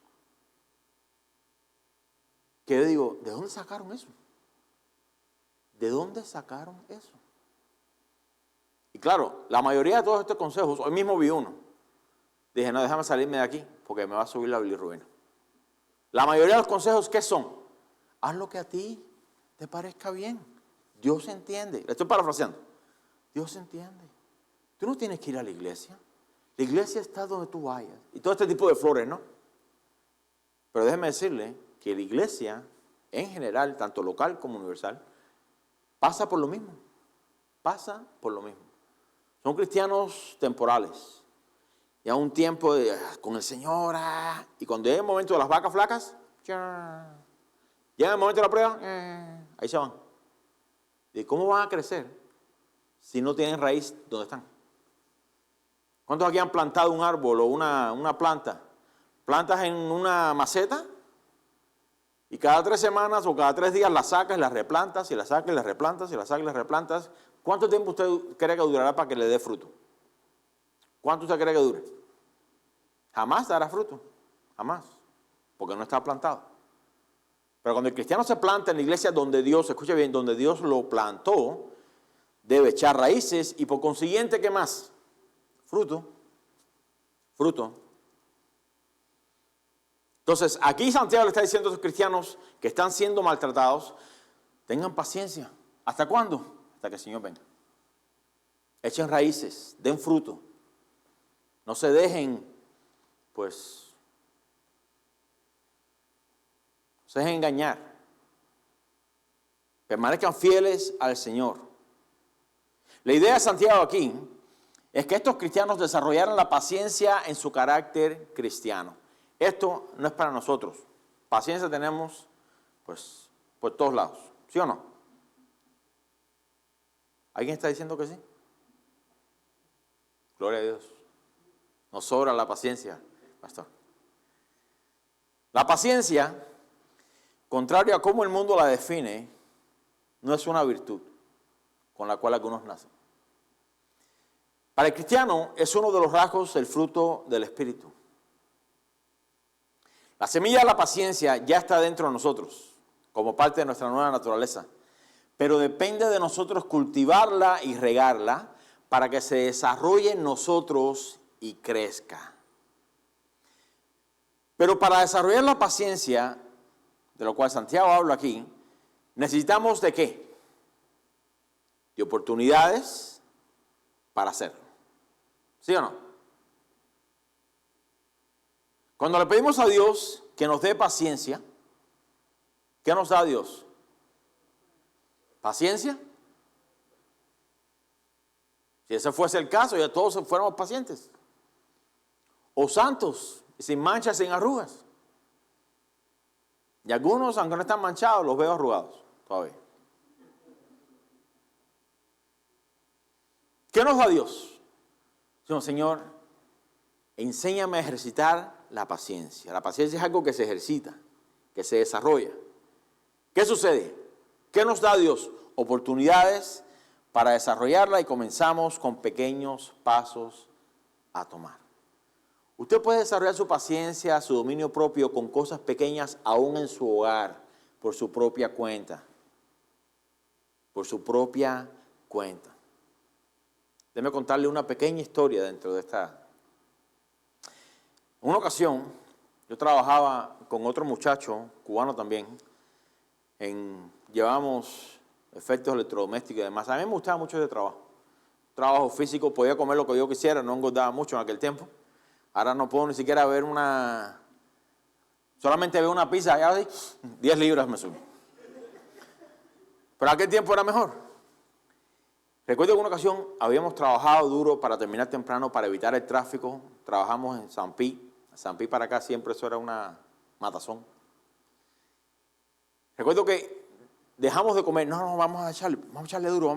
A: que yo digo, ¿de dónde sacaron eso? ¿De dónde sacaron eso? Y claro, la mayoría de todos estos consejos, hoy mismo vi uno. Dije, no, déjame salirme de aquí porque me va a subir la bilirrubina. La mayoría de los consejos, ¿qué son? Haz lo que a ti te parezca bien. Dios entiende. Le estoy parafraseando. Dios entiende. Tú no tienes que ir a la iglesia. La iglesia está donde tú vayas. Y todo este tipo de flores, ¿no? Pero déjeme decirle que la iglesia, en general, tanto local como universal, pasa por lo mismo. Son cristianos temporales. Ya un tiempo con el Señor, y cuando llega el momento de las vacas flacas, llega el momento de la prueba, ahí se van. ¿Y cómo van a crecer si no tienen raíz donde están? ¿Cuántos aquí han plantado un árbol o una planta? Plantas en una maceta y cada 3 semanas o cada 3 días la sacas y la replantas y la sacas y la replantas y la sacas y la replantas. ¿Cuánto tiempo usted cree que durará para que le dé fruto? ¿Cuánto usted cree que dure? Jamás dará fruto, jamás, porque no está plantado. Pero cuando el cristiano se planta en la iglesia donde Dios, escuche bien, donde Dios lo plantó, debe echar raíces y por consiguiente, ¿qué más? Fruto. Entonces, aquí Santiago le está diciendo a esos cristianos que están siendo maltratados, tengan paciencia. ¿Hasta cuándo? Hasta que el Señor venga. Echen raíces, den fruto. No se dejen, engañar. Permanezcan fieles al Señor. La idea de Santiago aquí es que estos cristianos desarrollaran la paciencia en su carácter cristiano. Esto no es para nosotros. Paciencia tenemos, por todos lados. ¿Sí o no? ¿Alguien está diciendo que sí? Gloria a Dios. Nos sobra la paciencia, pastor. La paciencia, contrario a cómo el mundo la define, no es una virtud con la cual algunos nacen. Para el cristiano es uno de los rasgos del fruto del Espíritu. La semilla de la paciencia ya está dentro de nosotros, como parte de nuestra nueva naturaleza. Pero depende de nosotros cultivarla y regarla para que se desarrolle en nosotros y crezca. Pero para desarrollar la paciencia, de lo cual Santiago habla aquí, necesitamos ¿de qué? De oportunidades para hacerlo. ¿Sí o no? Cuando le pedimos a Dios que nos dé paciencia, ¿qué nos da Dios? ¿Paciencia? Si ese fuese el caso, ya todos fuéramos pacientes. O santos, sin manchas, sin arrugas. Y algunos, aunque no están manchados, los veo arrugados todavía. ¿Qué nos da Dios? Señor, enséñame a ejercitar la paciencia. La paciencia es algo que se ejercita, que se desarrolla. ¿Qué sucede? ¿Qué nos da Dios? Oportunidades para desarrollarla y comenzamos con pequeños pasos a tomar. Usted puede desarrollar su paciencia, su dominio propio con cosas pequeñas aún en su hogar, por su propia cuenta. Por su propia cuenta. Déjeme contarle una pequeña historia dentro de esta. En una ocasión, yo trabajaba con otro muchacho, cubano también, llevábamos efectos electrodomésticos y demás. A mí me gustaba mucho ese trabajo. Trabajo físico, podía comer lo que yo quisiera, no engordaba mucho en aquel tiempo. Ahora no puedo ni siquiera ver solamente veo una pizza, ya 10 libras me subo. Pero aquel tiempo era mejor. Recuerdo que en una ocasión habíamos trabajado duro para terminar temprano, para evitar el tráfico. Trabajamos en San Pi. San Pi para acá siempre eso era una matazón. Recuerdo que dejamos de comer. No, vamos a echarle duro.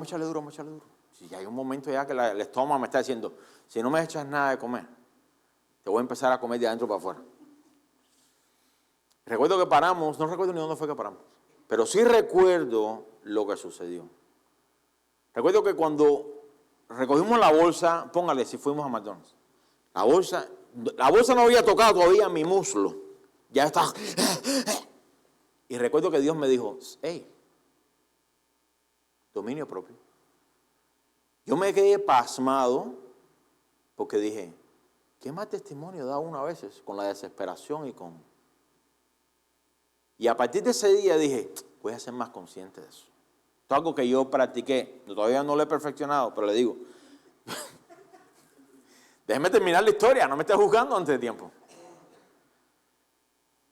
A: Si hay un momento ya que el estómago me está diciendo, si no me echas nada de comer, te voy a empezar a comer de adentro para afuera. Recuerdo que paramos, no recuerdo ni dónde fue que paramos, pero sí recuerdo lo que sucedió. Recuerdo que cuando recogimos la bolsa, póngale si fuimos a McDonald's, la bolsa no había tocado todavía mi muslo, ya estaba. Y recuerdo que Dios me dijo, hey, dominio propio. Yo me quedé pasmado porque dije, ¿qué más testimonio da uno a veces con la desesperación Y a partir de ese día dije, voy a ser más consciente de eso. Esto es algo que yo practiqué, todavía no lo he perfeccionado, pero le digo, déjeme terminar la historia, no me esté juzgando antes de tiempo.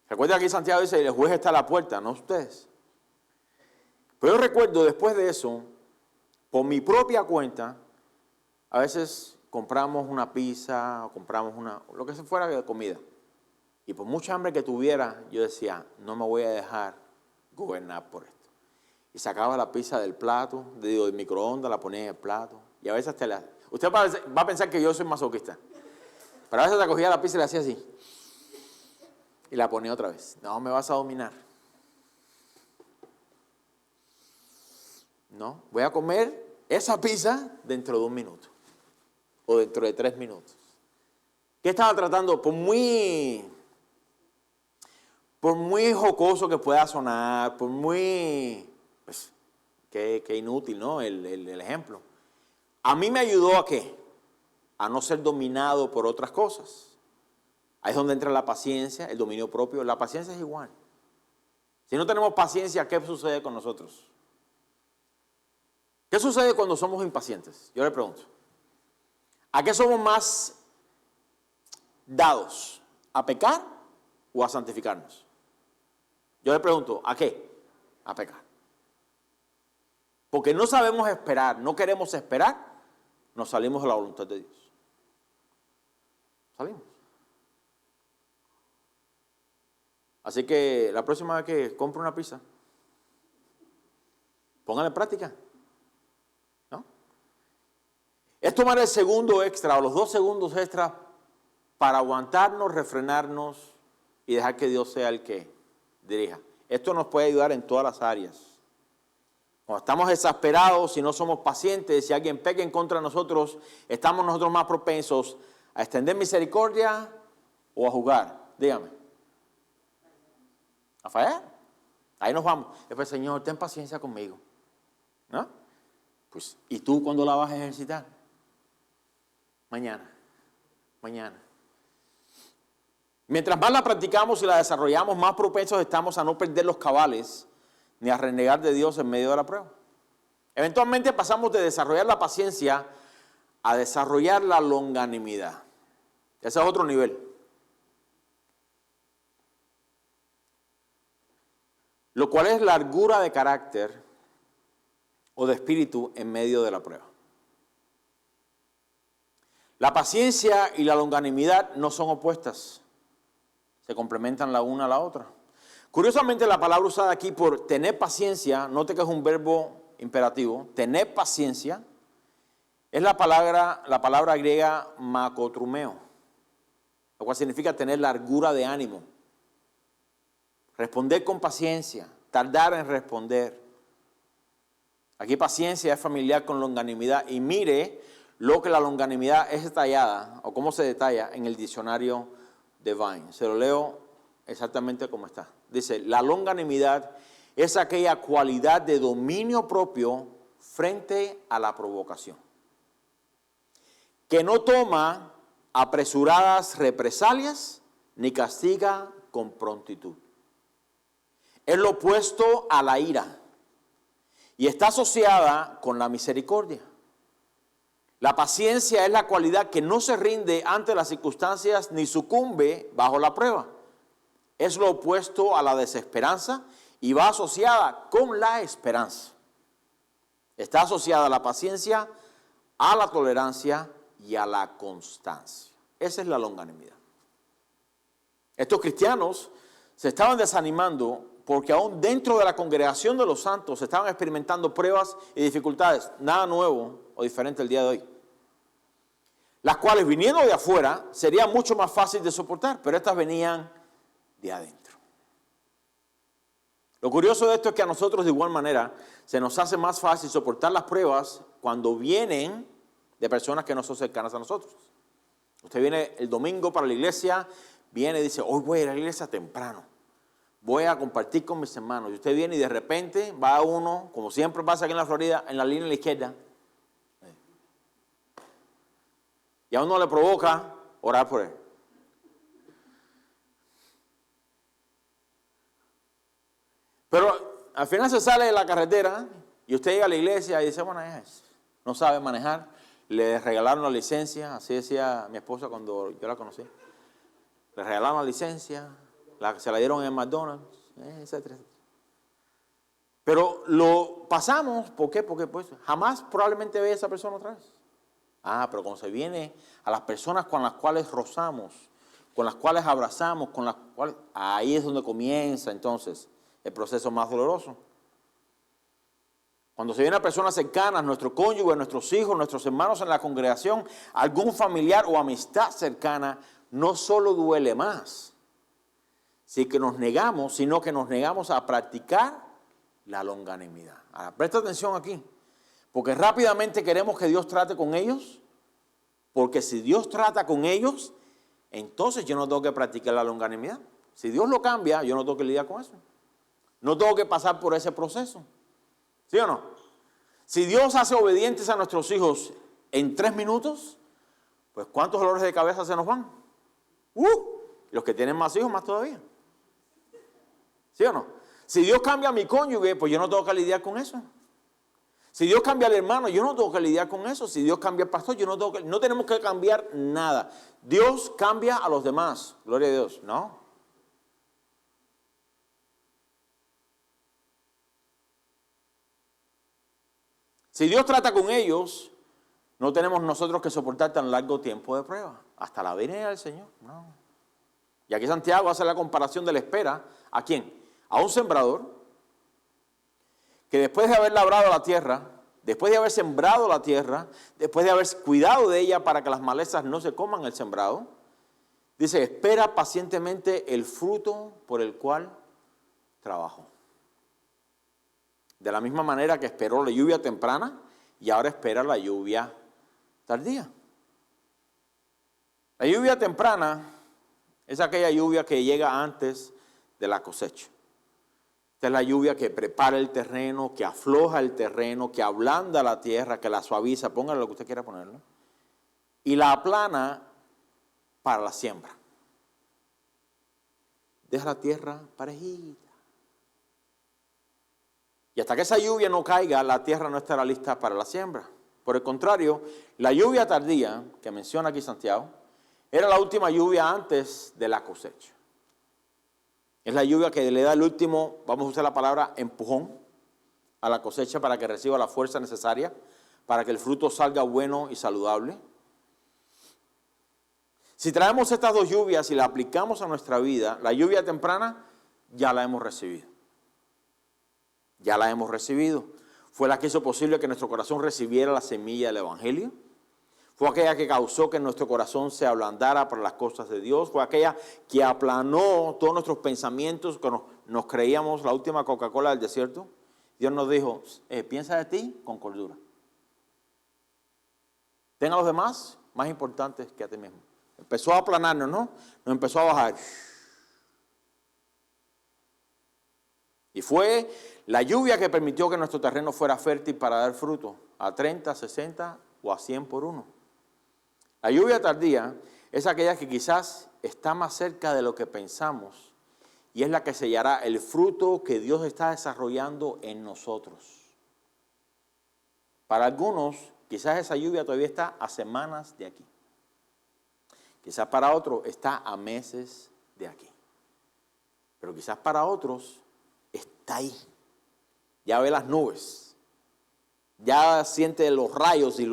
A: Recuerda que aquí Santiago dice, el juez está a la puerta, no ustedes. Pero yo recuerdo después de eso, por mi propia cuenta, a veces compramos una pizza o compramos lo que fuera de comida. Y por mucha hambre que tuviera, yo decía, no me voy a dejar gobernar por esto. Y sacaba la pizza del plato, del microondas, la ponía en el plato. Y a veces usted va a pensar que yo soy masoquista. Pero a veces te cogía la pizza y la hacía así. Y la ponía otra vez. No, me vas a dominar. No, voy a comer esa pizza dentro de 1 minuto. O dentro de 3 minutos. ¿Qué estaba tratando? Por muy jocoso que pueda sonar, por muy, pues, que inútil, ¿no? El ejemplo. A mí me ayudó ¿a qué? A no ser dominado por otras cosas. Ahí es donde entra la paciencia, el dominio propio. La paciencia es igual. Si no tenemos paciencia, ¿qué sucede con nosotros? ¿Qué sucede cuando somos impacientes? Yo le pregunto. ¿A qué somos más dados? ¿A pecar o a santificarnos? Yo le pregunto, ¿a qué? A pecar. Porque no sabemos esperar, no queremos esperar, nos salimos de la voluntad de Dios. Salimos. Así que la próxima vez que compre una pizza, póngala en práctica. ¿No? Es tomar el segundo extra o los 2 segundos extra para aguantarnos, refrenarnos y dejar que Dios sea el que dirija. Esto nos puede ayudar en todas las áreas. Cuando estamos exasperados, si no somos pacientes, si alguien peca en contra de nosotros, estamos nosotros más propensos a extender misericordia o a juzgar. Dígame. A fallar. Ahí nos vamos. Después, Señor, ten paciencia conmigo. ¿No? Pues, ¿y tú cuándo la vas a ejercitar? Mañana. Mientras más la practicamos y la desarrollamos, más propensos estamos a no perder los cabales ni a renegar de Dios en medio de la prueba. Eventualmente pasamos de desarrollar la paciencia a desarrollar la longanimidad. Ese es otro nivel. Lo cual es largura de carácter o de espíritu en medio de la prueba. La paciencia y la longanimidad no son opuestas. Se complementan la una a la otra. Curiosamente, la palabra usada aquí por tener paciencia, note que es un verbo imperativo, tener paciencia, es la palabra griega makotrumeo, lo cual significa tener largura de ánimo, responder con paciencia, tardar en responder. Aquí paciencia es familiar con longanimidad. Y mire lo que la longanimidad es detallada, o cómo se detalla en el diccionario de Vine. Se lo leo exactamente como está. Dice, la longanimidad es aquella cualidad de dominio propio frente a la provocación, que no toma apresuradas represalias ni castiga con prontitud. Es lo opuesto a la ira y está asociada con la misericordia. La paciencia es la cualidad que no se rinde ante las circunstancias ni sucumbe bajo la prueba. Es lo opuesto a la desesperanza y va asociada con la esperanza. Está asociada la paciencia a la tolerancia y a la constancia. Esa es la longanimidad. Estos cristianos se estaban desanimando porque aún dentro de la congregación de los santos se estaban experimentando pruebas y dificultades, nada nuevo o diferente el día de hoy, las cuales viniendo de afuera serían mucho más fáciles de soportar, pero estas venían de adentro. Lo curioso de esto es que a nosotros de igual manera se nos hace más fácil soportar las pruebas cuando vienen de personas que no son cercanas a nosotros. Usted viene el domingo para la iglesia, viene y dice, hoy voy a ir a la iglesia temprano, voy a compartir con mis hermanos. Y usted viene y de repente va uno, como siempre pasa aquí en la Florida, en la línea de la izquierda. Y a uno le provoca orar por él. Pero al final se sale de la carretera y usted llega a la iglesia y dice, bueno, no sabe manejar. Le regalaron la licencia, así decía mi esposa cuando yo la conocí. Le regalaron la licencia, se la dieron en McDonald's, etcétera. Pero lo pasamos, ¿por qué? Porque pues jamás probablemente ve a esa persona otra vez. Pero cuando se viene a las personas con las cuales rozamos, con las cuales abrazamos, con las cuales, ahí es donde comienza entonces el proceso más doloroso. Cuando se viene a personas cercanas, nuestro cónyuge, nuestros hijos, nuestros hermanos en la congregación, algún familiar o amistad cercana, no solo duele más, sino que nos negamos a practicar la longanimidad. Ahora, presta atención aquí, porque rápidamente queremos que Dios trate con ellos, porque si Dios trata con ellos, entonces yo no tengo que practicar la longanimidad. Si Dios lo cambia, yo no tengo que lidiar con eso. No tengo que pasar por ese proceso. ¿Sí o no? Si Dios hace obedientes a nuestros hijos en 3 minutos, pues ¿cuántos dolores de cabeza se nos van? Los que tienen más hijos, más todavía. ¿Sí o no? Si Dios cambia a mi cónyuge, pues yo no tengo que lidiar con eso. Si Dios cambia al hermano, yo no tengo que lidiar con eso. Si Dios cambia al pastor, no tenemos que cambiar nada. Dios cambia a los demás. Gloria a Dios, ¿no? Si Dios trata con ellos, no tenemos nosotros que soportar tan largo tiempo de prueba. Hasta la venida del Señor. No. Y aquí Santiago hace la comparación de la espera. ¿A quién? A un sembrador que después de haber labrado la tierra, después de haber sembrado la tierra, después de haber cuidado de ella para que las malezas no se coman el sembrado, dice, espera pacientemente el fruto por el cual trabajó. De la misma manera que esperó la lluvia temprana y ahora espera la lluvia tardía. La lluvia temprana es aquella lluvia que llega antes de la cosecha. Esta es la lluvia que prepara el terreno, que afloja el terreno, que ablanda la tierra, que la suaviza, póngale lo que usted quiera ponerle, y la aplana para la siembra. Deja la tierra parejita. Y hasta que esa lluvia no caiga, la tierra no estará lista para la siembra. Por el contrario, la lluvia tardía, que menciona aquí Santiago, era la última lluvia antes de la cosecha. Es la lluvia que le da el último, vamos a usar la palabra, empujón a la cosecha para que reciba la fuerza necesaria, para que el fruto salga bueno y saludable. Si traemos estas dos lluvias y las aplicamos a nuestra vida, la lluvia temprana ya la hemos recibido. Ya la hemos recibido. Fue la que hizo posible que nuestro corazón recibiera la semilla del Evangelio. Fue aquella que causó que nuestro corazón se ablandara para las cosas de Dios. Fue aquella que aplanó todos nuestros pensamientos, que nos creíamos la última Coca-Cola del desierto Dios nos dijo, piensa de ti con cordura. Ten a los demás más importantes que a ti mismo. Empezó a aplanarnos, ¿no? Nos empezó a bajar. Y fue la lluvia que permitió que nuestro terreno fuera fértil para dar fruto a 30, 60 o a 100 por uno. La lluvia tardía es aquella que quizás está más cerca de lo que pensamos y es la que sellará el fruto que Dios está desarrollando en nosotros. Para algunos, quizás esa lluvia todavía está a semanas de aquí. Quizás para otros está a meses de aquí. Pero quizás para otros está ahí. Ya ve las nubes. Ya siente los rayos y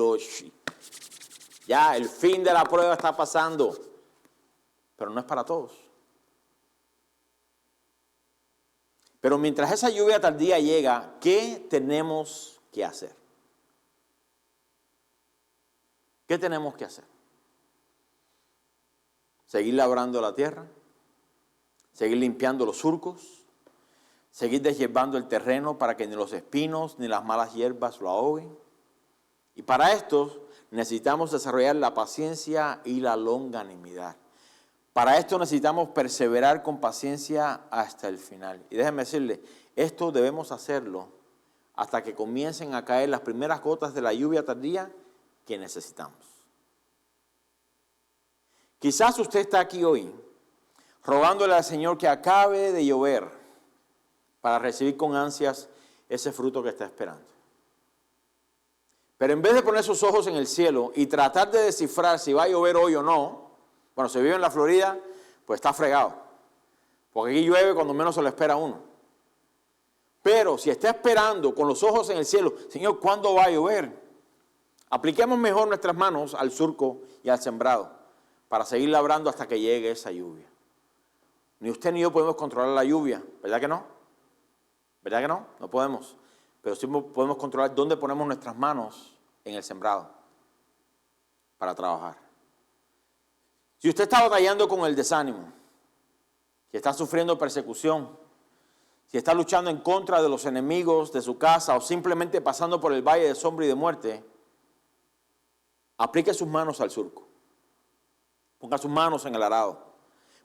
A: ya el fin de la prueba está pasando. Pero no es para todos. Pero mientras esa lluvia tardía llega, ¿qué tenemos que hacer? ¿Qué tenemos que hacer? Seguir labrando la tierra, seguir limpiando los surcos, seguir deshierbando el terreno para que ni los espinos ni las malas hierbas lo ahoguen. Y para esto necesitamos desarrollar la paciencia y la longanimidad. Para esto necesitamos perseverar con paciencia hasta el final. Y déjenme decirle, esto debemos hacerlo hasta que comiencen a caer las primeras gotas de la lluvia tardía que necesitamos. Quizás usted está aquí hoy rogándole al Señor que acabe de llover para recibir con ansias ese fruto que está esperando. Pero en vez de poner sus ojos en el cielo y tratar de descifrar si va a llover hoy o no, bueno, si vive en la Florida, pues está fregado. Porque aquí llueve cuando menos se lo espera uno. Pero si está esperando con los ojos en el cielo, Señor, ¿cuándo va a llover? Apliquemos mejor nuestras manos al surco y al sembrado para seguir labrando hasta que llegue esa lluvia. Ni usted ni yo podemos controlar la lluvia, ¿verdad que no? ¿Verdad que no? No podemos. Pero sí podemos controlar dónde ponemos nuestras manos en el sembrado para trabajar. Si usted está batallando con el desánimo, si está sufriendo persecución, si está luchando en contra de los enemigos de su casa o simplemente pasando por el valle de sombra y de muerte, aplique sus manos al surco. Ponga sus manos en el arado.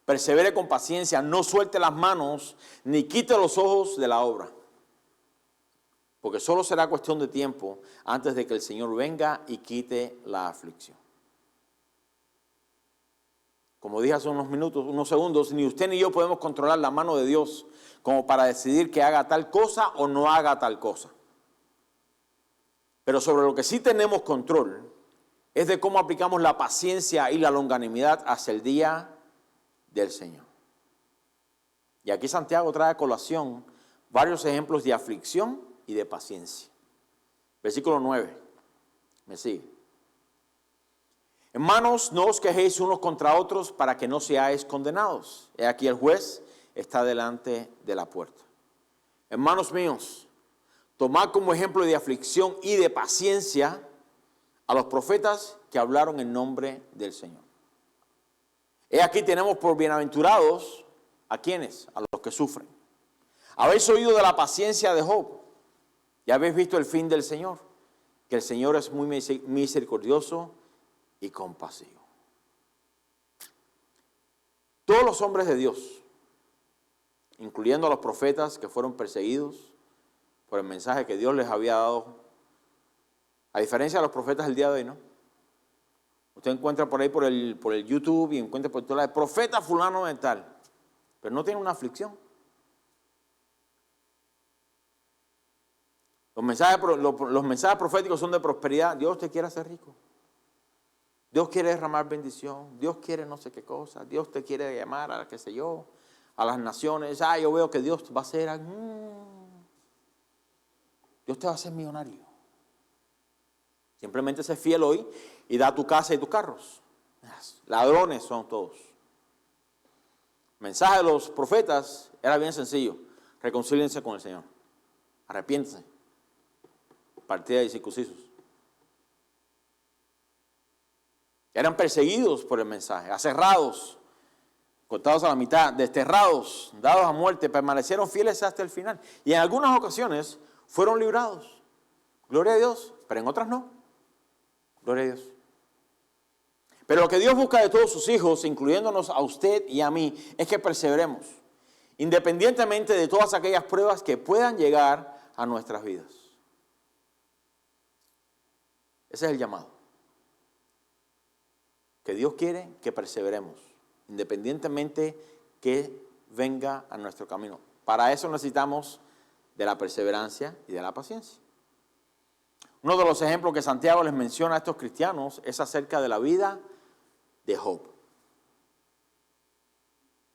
A: Persevere con paciencia, no suelte las manos ni quite los ojos de la obra. Porque solo será cuestión de tiempo antes de que el Señor venga y quite la aflicción. Como dije hace unos segundos, ni usted ni yo podemos controlar la mano de Dios como para decidir que haga tal cosa o no haga tal cosa. Pero sobre lo que sí tenemos control es de cómo aplicamos la paciencia y la longanimidad hacia el día del Señor. Y aquí Santiago trae a colación varios ejemplos de aflicción y de paciencia. Versículo 9, me sigue. Hermanos, no os quejéis unos contra otros para que no seáis condenados. He aquí el juez está delante de la puerta. Hermanos míos, tomad como ejemplo de aflicción y de paciencia a los profetas que hablaron en nombre del Señor. He aquí tenemos por bienaventurados ¿a quiénes? A los que sufren. Habéis oído de la paciencia de Job y habéis visto el fin del Señor, que el Señor es muy misericordioso y compasivo. Todos los hombres de Dios, incluyendo a los profetas que fueron perseguidos por el mensaje que Dios les había dado, a diferencia de los profetas del día de hoy, ¿no? Usted encuentra por ahí por el YouTube y encuentra por toda la profeta fulano de tal, pero no tiene una aflicción. Los mensajes proféticos son de prosperidad. Dios te quiere hacer rico. Dios quiere derramar bendición. Dios quiere no sé qué cosa. Dios te quiere llamar a, qué sé yo, a las naciones. Yo veo que Dios va a ser... Dios te va a hacer millonario. Simplemente sé fiel hoy y da tu casa y tus carros. Ladrones son todos. El mensaje de los profetas era bien sencillo. Reconcíliense con el Señor. Arrepiéntense. Partida y circuncisos. Eran perseguidos por el mensaje, aserrados, cortados a la mitad, desterrados, dados a muerte, permanecieron fieles hasta el final. Y en algunas ocasiones fueron librados. Gloria a Dios, pero en otras no. Gloria a Dios. Pero lo que Dios busca de todos sus hijos, incluyéndonos a usted y a mí, es que perseveremos, independientemente de todas aquellas pruebas que puedan llegar a nuestras vidas. Ese es el llamado. Que Dios quiere que perseveremos, independientemente que venga a nuestro camino. Para eso necesitamos de la perseverancia y de la paciencia. Uno de los ejemplos que Santiago les menciona a estos cristianos es acerca de la vida de Job,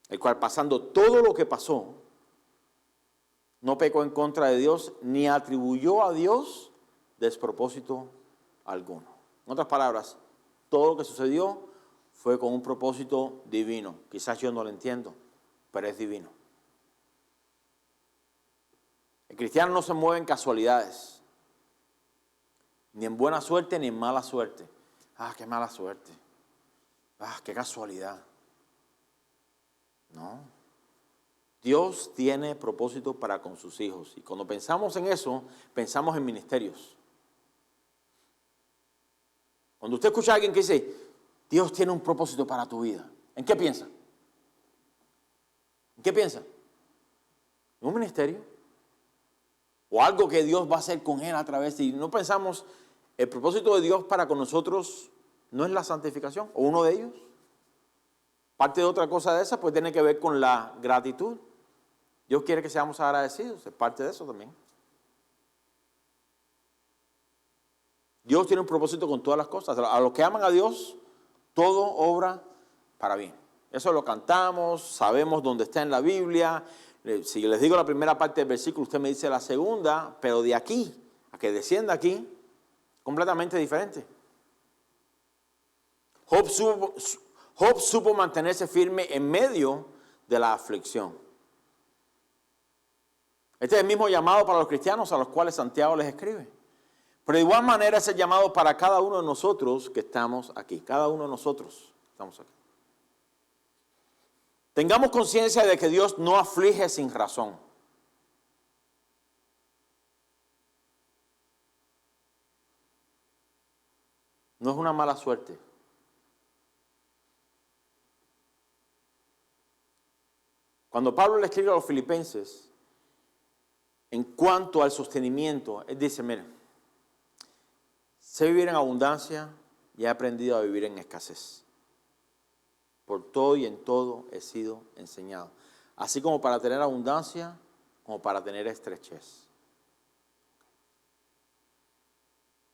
A: el cual, pasando todo lo que pasó, no pecó en contra de Dios ni atribuyó a Dios despropósito alguno. En otras palabras, todo lo que sucedió fue con un propósito divino. Quizás yo no lo entiendo, pero es divino. El cristiano no se mueve en casualidades, ni en buena suerte ni en mala suerte. Ah, qué mala suerte. Ah, qué casualidad. No. Dios tiene propósito para con sus hijos. Y cuando pensamos en eso, pensamos en ministerios. Cuando usted escucha a alguien que dice, Dios tiene un propósito para tu vida, ¿en qué piensa? ¿En qué piensa? ¿En un ministerio? ¿O algo que Dios va a hacer con él a través de él? No pensamos, el propósito de Dios para con nosotros no es la santificación, o uno de ellos. Parte de otra cosa de esa, pues tiene que ver con la gratitud. Dios quiere que seamos agradecidos, es parte de eso también. Dios tiene un propósito con todas las cosas. A los que aman a Dios, todo obra para bien. Eso lo cantamos, sabemos dónde está en la Biblia. Si les digo la primera parte del versículo, usted me dice la segunda, pero de aquí a que descienda aquí, completamente diferente. Job supo mantenerse firme en medio de la aflicción. Este es el mismo llamado para los cristianos a los cuales Santiago les escribe. Pero de igual manera es el llamado para cada uno de nosotros que estamos aquí. Cada uno de nosotros estamos aquí. Tengamos conciencia de que Dios no aflige sin razón. No es una mala suerte. Cuando Pablo le escribe a los filipenses, en cuanto al sostenimiento, él dice, miren, sé vivir en abundancia y he aprendido a vivir en escasez. Por todo y en todo he sido enseñado. Así como para tener abundancia, como para tener estrechez.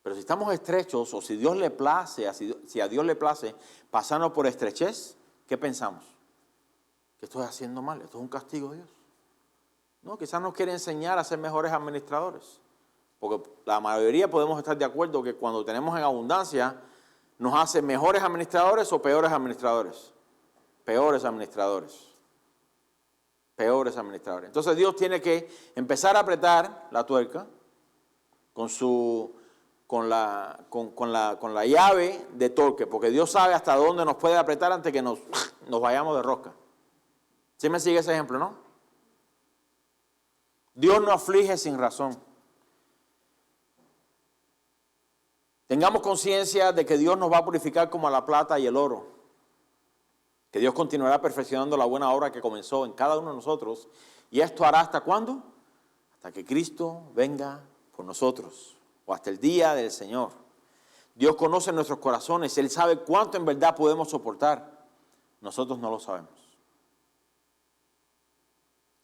A: Pero si estamos estrechos, o si Dios le place, si a Dios le place pasarnos por estrechez, ¿qué pensamos? Que estoy haciendo mal, esto es un castigo de Dios. No, quizás nos quiere enseñar a ser mejores administradores. Porque la mayoría podemos estar de acuerdo que cuando tenemos en abundancia, nos hace mejores administradores o peores administradores. Peores administradores. Peores administradores. Entonces Dios tiene que empezar a apretar la tuerca con la llave de torque, porque Dios sabe hasta dónde nos puede apretar antes que nos vayamos de rosca. ¿Sí me sigue ese ejemplo, no? Dios no aflige sin razón. Tengamos conciencia de que Dios nos va a purificar como a la plata y el oro. Que Dios continuará perfeccionando la buena obra que comenzó en cada uno de nosotros. ¿Y esto hará hasta cuándo? Hasta que Cristo venga por nosotros. O hasta el día del Señor. Dios conoce nuestros corazones. Él sabe cuánto en verdad podemos soportar. Nosotros no lo sabemos.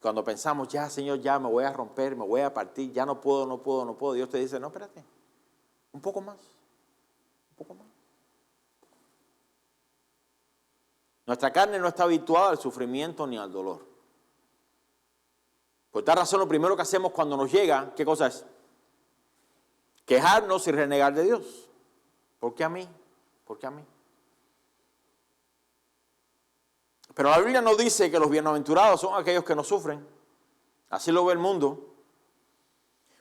A: Cuando pensamos, ya Señor, ya me voy a romper, me voy a partir, ya no puedo. Dios te dice, no, espérate, un poco más. Nuestra carne no está habituada al sufrimiento ni al dolor. Por tal razón, lo primero que hacemos cuando nos llega, ¿qué cosa es? Quejarnos y renegar de Dios. ¿Por qué a mí? ¿Por qué a mí? Pero la Biblia no dice que los bienaventurados son aquellos que no sufren. Así lo ve el mundo.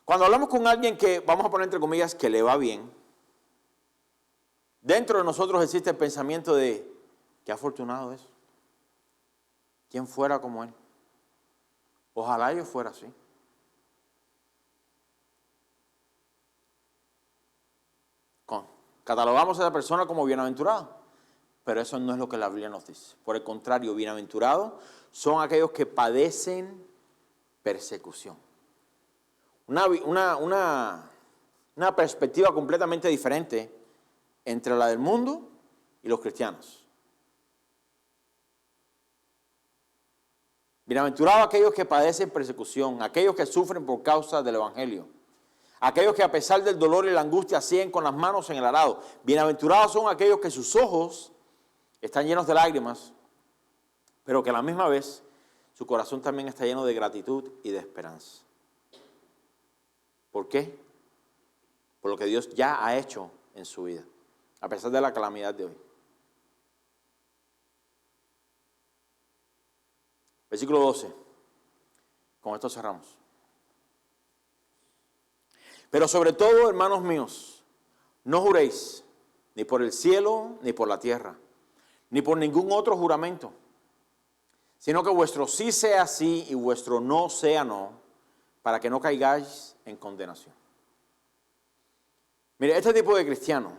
A: Cuando hablamos con alguien que, vamos a poner entre comillas, que le va bien, dentro de nosotros existe el pensamiento de, qué afortunado es. ¿Quién fuera como él? Ojalá yo fuera así. Catalogamos a esa persona como bienaventurada. Pero eso no es lo que la Biblia nos dice. Por el contrario, bienaventurados son aquellos que padecen persecución. Una perspectiva completamente diferente entre la del mundo y los cristianos. Bienaventurados aquellos que padecen persecución, aquellos que sufren por causa del Evangelio, aquellos que a pesar del dolor y la angustia siguen con las manos en el arado. Bienaventurados son aquellos que sus ojos están llenos de lágrimas, pero que a la misma vez su corazón también está lleno de gratitud y de esperanza. ¿Por qué? Por lo que Dios ya ha hecho en su vida, a pesar de la calamidad de hoy. Versículo 12. Con esto cerramos. Pero sobre todo, hermanos míos, no juréis ni por el cielo ni por la tierra, ni por ningún otro juramento, sino que vuestro sí sea sí y vuestro no sea no, para que no caigáis en condenación. Mire, este tipo de cristiano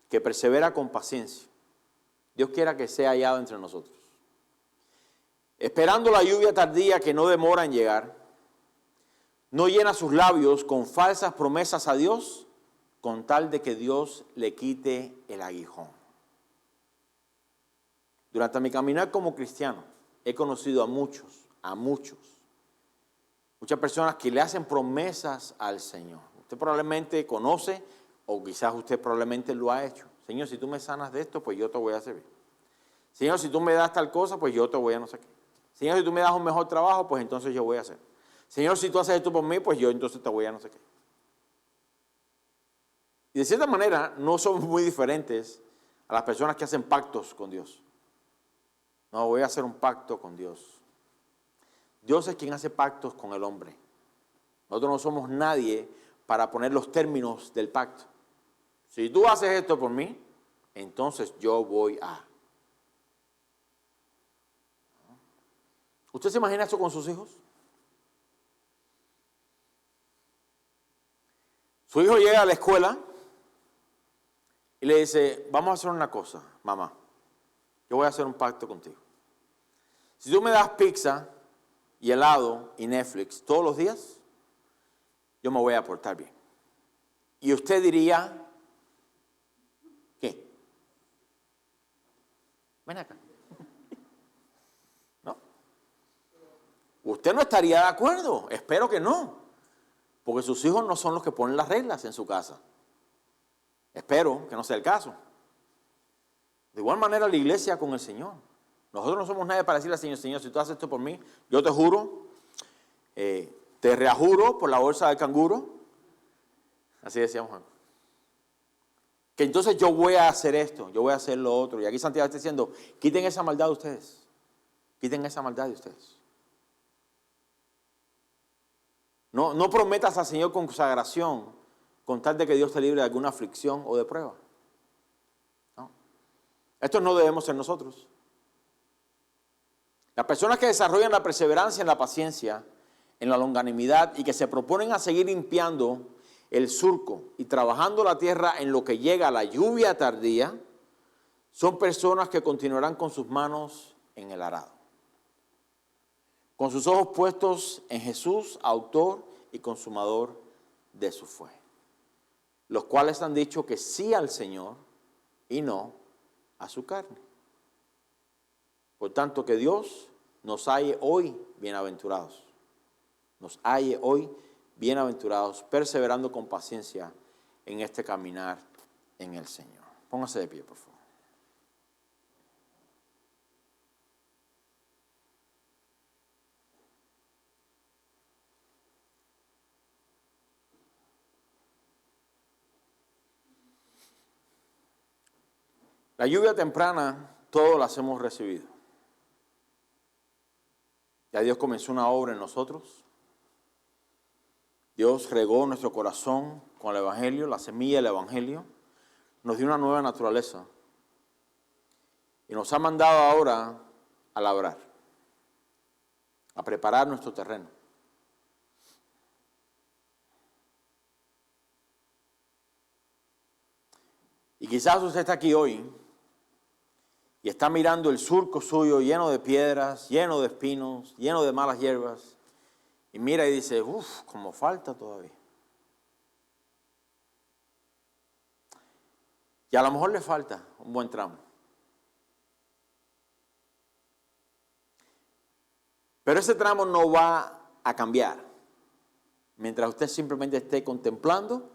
A: que persevera con paciencia, Dios quiera que sea hallado entre nosotros. Esperando la lluvia tardía que no demora en llegar, no llena sus labios con falsas promesas a Dios, con tal de que Dios le quite el aguijón. Durante mi caminar como cristiano, he conocido a muchas personas que le hacen promesas al Señor. Usted probablemente conoce, o quizás usted probablemente lo ha hecho. Señor, si tú me sanas de esto, pues yo te voy a servir. Señor, si tú me das tal cosa, pues yo te voy a no sé qué. Señor, si tú me das un mejor trabajo, pues entonces yo voy a hacer. Señor, si tú haces esto por mí, pues yo entonces te voy a no sé qué. Y de cierta manera, no somos muy diferentes a las personas que hacen pactos con Dios. No, voy a hacer un pacto con Dios. Dios es quien hace pactos con el hombre. Nosotros no somos nadie para poner los términos del pacto. Si tú haces esto por mí, entonces yo voy a. ¿Usted se imagina eso con sus hijos? Su hijo llega a la escuela y le dice, vamos a hacer una cosa, mamá. Yo voy a hacer un pacto contigo. Si tú me das pizza y helado y Netflix todos los días, yo me voy a portar bien. Y usted diría, ¿qué? Ven acá. ¿No? Usted no estaría de acuerdo, espero que no, porque sus hijos no son los que ponen las reglas en su casa. Espero que no sea el caso. De igual manera la iglesia con el Señor. Nosotros no somos nadie para decirle al Señor, Señor, si tú haces esto por mí, yo te juro, te reajuro por la bolsa del canguro. Así decíamos. Que entonces yo voy a hacer esto, yo voy a hacer lo otro. Y aquí Santiago está diciendo, quiten esa maldad de ustedes. Quiten esa maldad de ustedes. No prometas al Señor consagración con tal de que Dios te libre de alguna aflicción o de prueba. No. Esto no debemos ser nosotros. Las personas que desarrollan la perseverancia en la paciencia, en la longanimidad y que se proponen a seguir limpiando el surco y trabajando la tierra en lo que llega a la lluvia tardía, son personas que continuarán con sus manos en el arado, con sus ojos puestos en Jesús, autor y consumador de su fe, los cuales han dicho que sí al Señor y no a su carne. Por tanto, que Dios nos halle hoy bienaventurados, nos halle hoy bienaventurados, perseverando con paciencia en este caminar en el Señor. Póngase de pie, por favor. La lluvia temprana, todos las hemos recibido. Ya Dios comenzó una obra en nosotros. Dios regó nuestro corazón con el Evangelio, la semilla del Evangelio. Nos dio una nueva naturaleza. Y nos ha mandado ahora a labrar, a preparar nuestro terreno. Y quizás usted está aquí hoy y está mirando el surco suyo lleno de piedras, lleno de espinos, lleno de malas hierbas. Y mira y dice, como falta todavía. Y a lo mejor le falta un buen tramo. Pero ese tramo no va a cambiar mientras usted simplemente esté contemplando,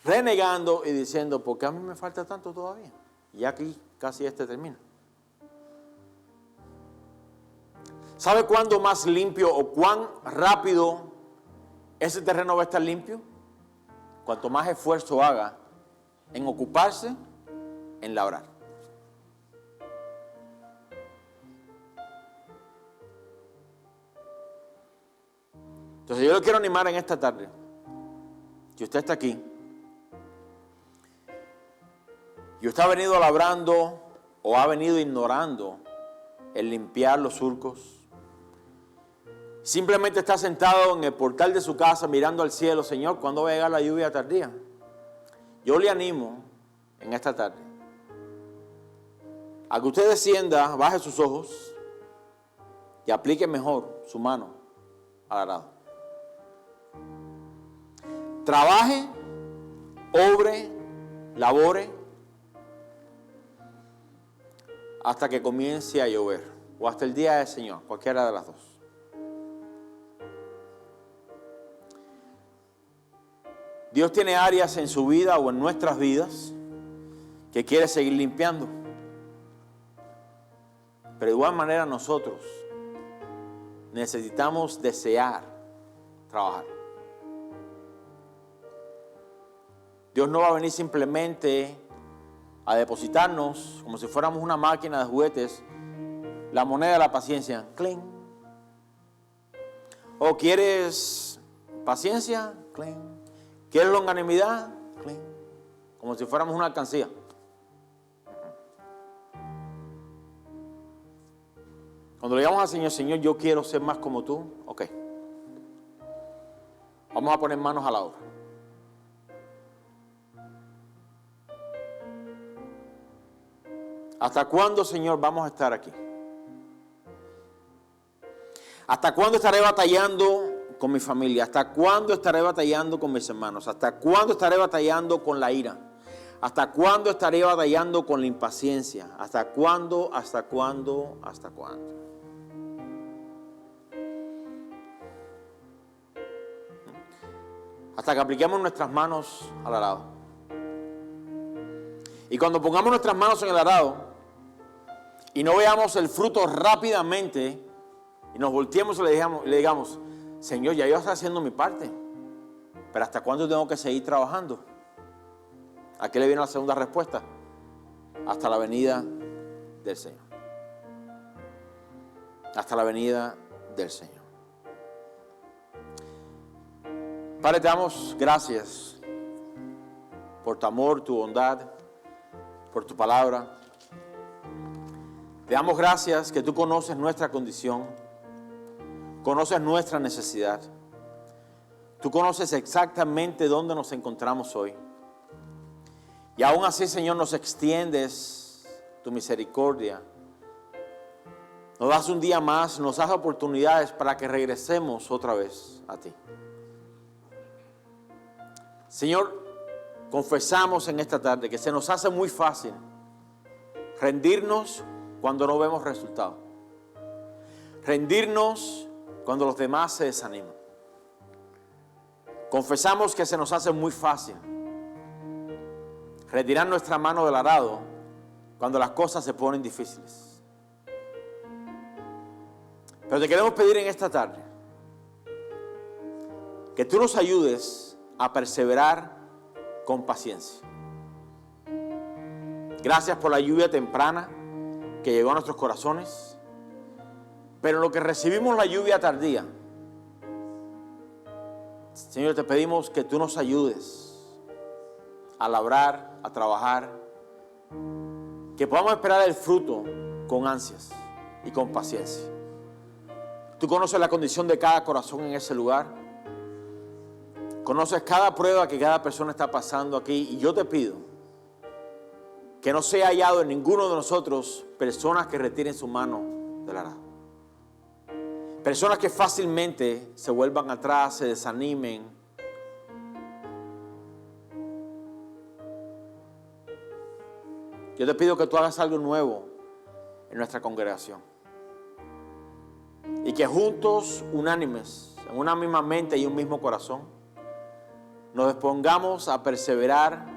A: renegando y diciendo, ¿por qué a mí me falta tanto todavía? Y aquí casi termina. ¿Sabe cuándo más limpio o cuán rápido ese terreno va a estar limpio? Cuanto más esfuerzo haga en ocuparse, en labrar. Entonces yo lo quiero animar en esta tarde. Si usted está aquí y usted ha venido labrando o ha venido ignorando el limpiar los surcos, simplemente está sentado en el portal de su casa mirando al cielo, Señor, ¿cuándo va a llegar la lluvia tardía? Yo le animo en esta tarde a que usted descienda, baje sus ojos y aplique mejor su mano al arado. Trabaje, obre, labore hasta que comience a llover o hasta el día del Señor, cualquiera de las dos. Dios tiene áreas en su vida o en nuestras vidas que quiere seguir limpiando. Pero de igual manera nosotros necesitamos desear trabajar. Dios no va a venir simplemente a depositarnos como si fuéramos una máquina de juguetes la moneda de la paciencia. ¡Cling! ¿O quieres paciencia? ¡Cling! ¿Quieres longanimidad? ¡Cling! Como si fuéramos una alcancía. Cuando le digamos al Señor, Señor, yo quiero ser más como tú, ok. Vamos a poner manos a la obra. ¿Hasta cuándo, Señor, vamos a estar aquí? ¿Hasta cuándo estaré batallando con mi familia? ¿Hasta cuándo estaré batallando con mis hermanos? ¿Hasta cuándo estaré batallando con la ira? ¿Hasta cuándo estaré batallando con la impaciencia? ¿Hasta cuándo? ¿Hasta cuándo? ¿Hasta cuándo? Hasta que apliquemos nuestras manos al arado. Y cuando pongamos nuestras manos en el arado y no veamos el fruto rápidamente y nos volteemos y le digamos, Señor, ya yo estoy haciendo mi parte, pero ¿hasta cuándo tengo que seguir trabajando? ¿A qué le viene la segunda respuesta? Hasta la venida del Señor. Hasta la venida del Señor. Padre, te damos gracias por tu amor, tu bondad, por tu palabra. Te damos gracias que tú conoces nuestra condición, conoces nuestra necesidad. Tú conoces exactamente dónde nos encontramos hoy. Y aún así, Señor, nos extiendes tu misericordia. Nos das un día más, nos das oportunidades para que regresemos otra vez a ti. Señor, confesamos en esta tarde que se nos hace muy fácil rendirnos cuando no vemos resultados. Rendirnos cuando los demás se desaniman. Confesamos que se nos hace muy fácil retirar nuestra mano del arado cuando las cosas se ponen difíciles. Pero te queremos pedir en esta tarde que tú nos ayudes a perseverar con paciencia. Gracias por la lluvia temprana que llegó a nuestros corazones, pero en lo que recibimos la lluvia tardía, Señor, te pedimos que tú nos ayudes a labrar, a trabajar, que podamos esperar el fruto con ansias y con paciencia. Tú conoces la condición de cada corazón en ese lugar, conoces cada prueba que cada persona está pasando aquí, y yo te pido Que no sea hallado en ninguno de nosotros personas que retiren su mano del arado. Personas que fácilmente se vuelvan atrás, se desanimen. Yo te pido que tú hagas algo nuevo en nuestra congregación. Y que juntos, unánimes, en una misma mente y un mismo corazón, nos dispongamos a perseverar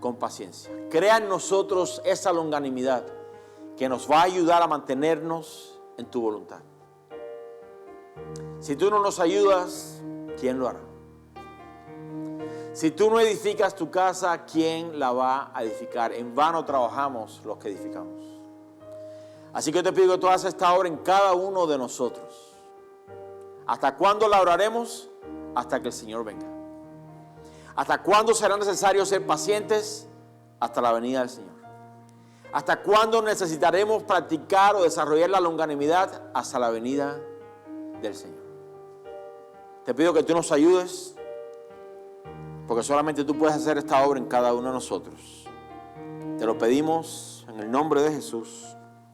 A: con paciencia. Crea en nosotros esa longanimidad que nos va a ayudar a mantenernos en tu voluntad. Si tú no nos ayudas, ¿quién lo hará? Si tú no edificas tu casa, ¿quién la va a edificar? En vano trabajamos los que edificamos. Así que te pido que tú hagas esta obra en cada uno de nosotros. ¿Hasta cuándo la oraremos? Hasta que el Señor venga. ¿Hasta cuándo será necesario ser pacientes? Hasta la venida del Señor. ¿Hasta cuándo necesitaremos practicar o desarrollar la longanimidad? Hasta la venida del Señor. Te pido que tú nos ayudes, porque solamente tú puedes hacer esta obra en cada uno de nosotros. Te lo pedimos en el nombre de Jesús.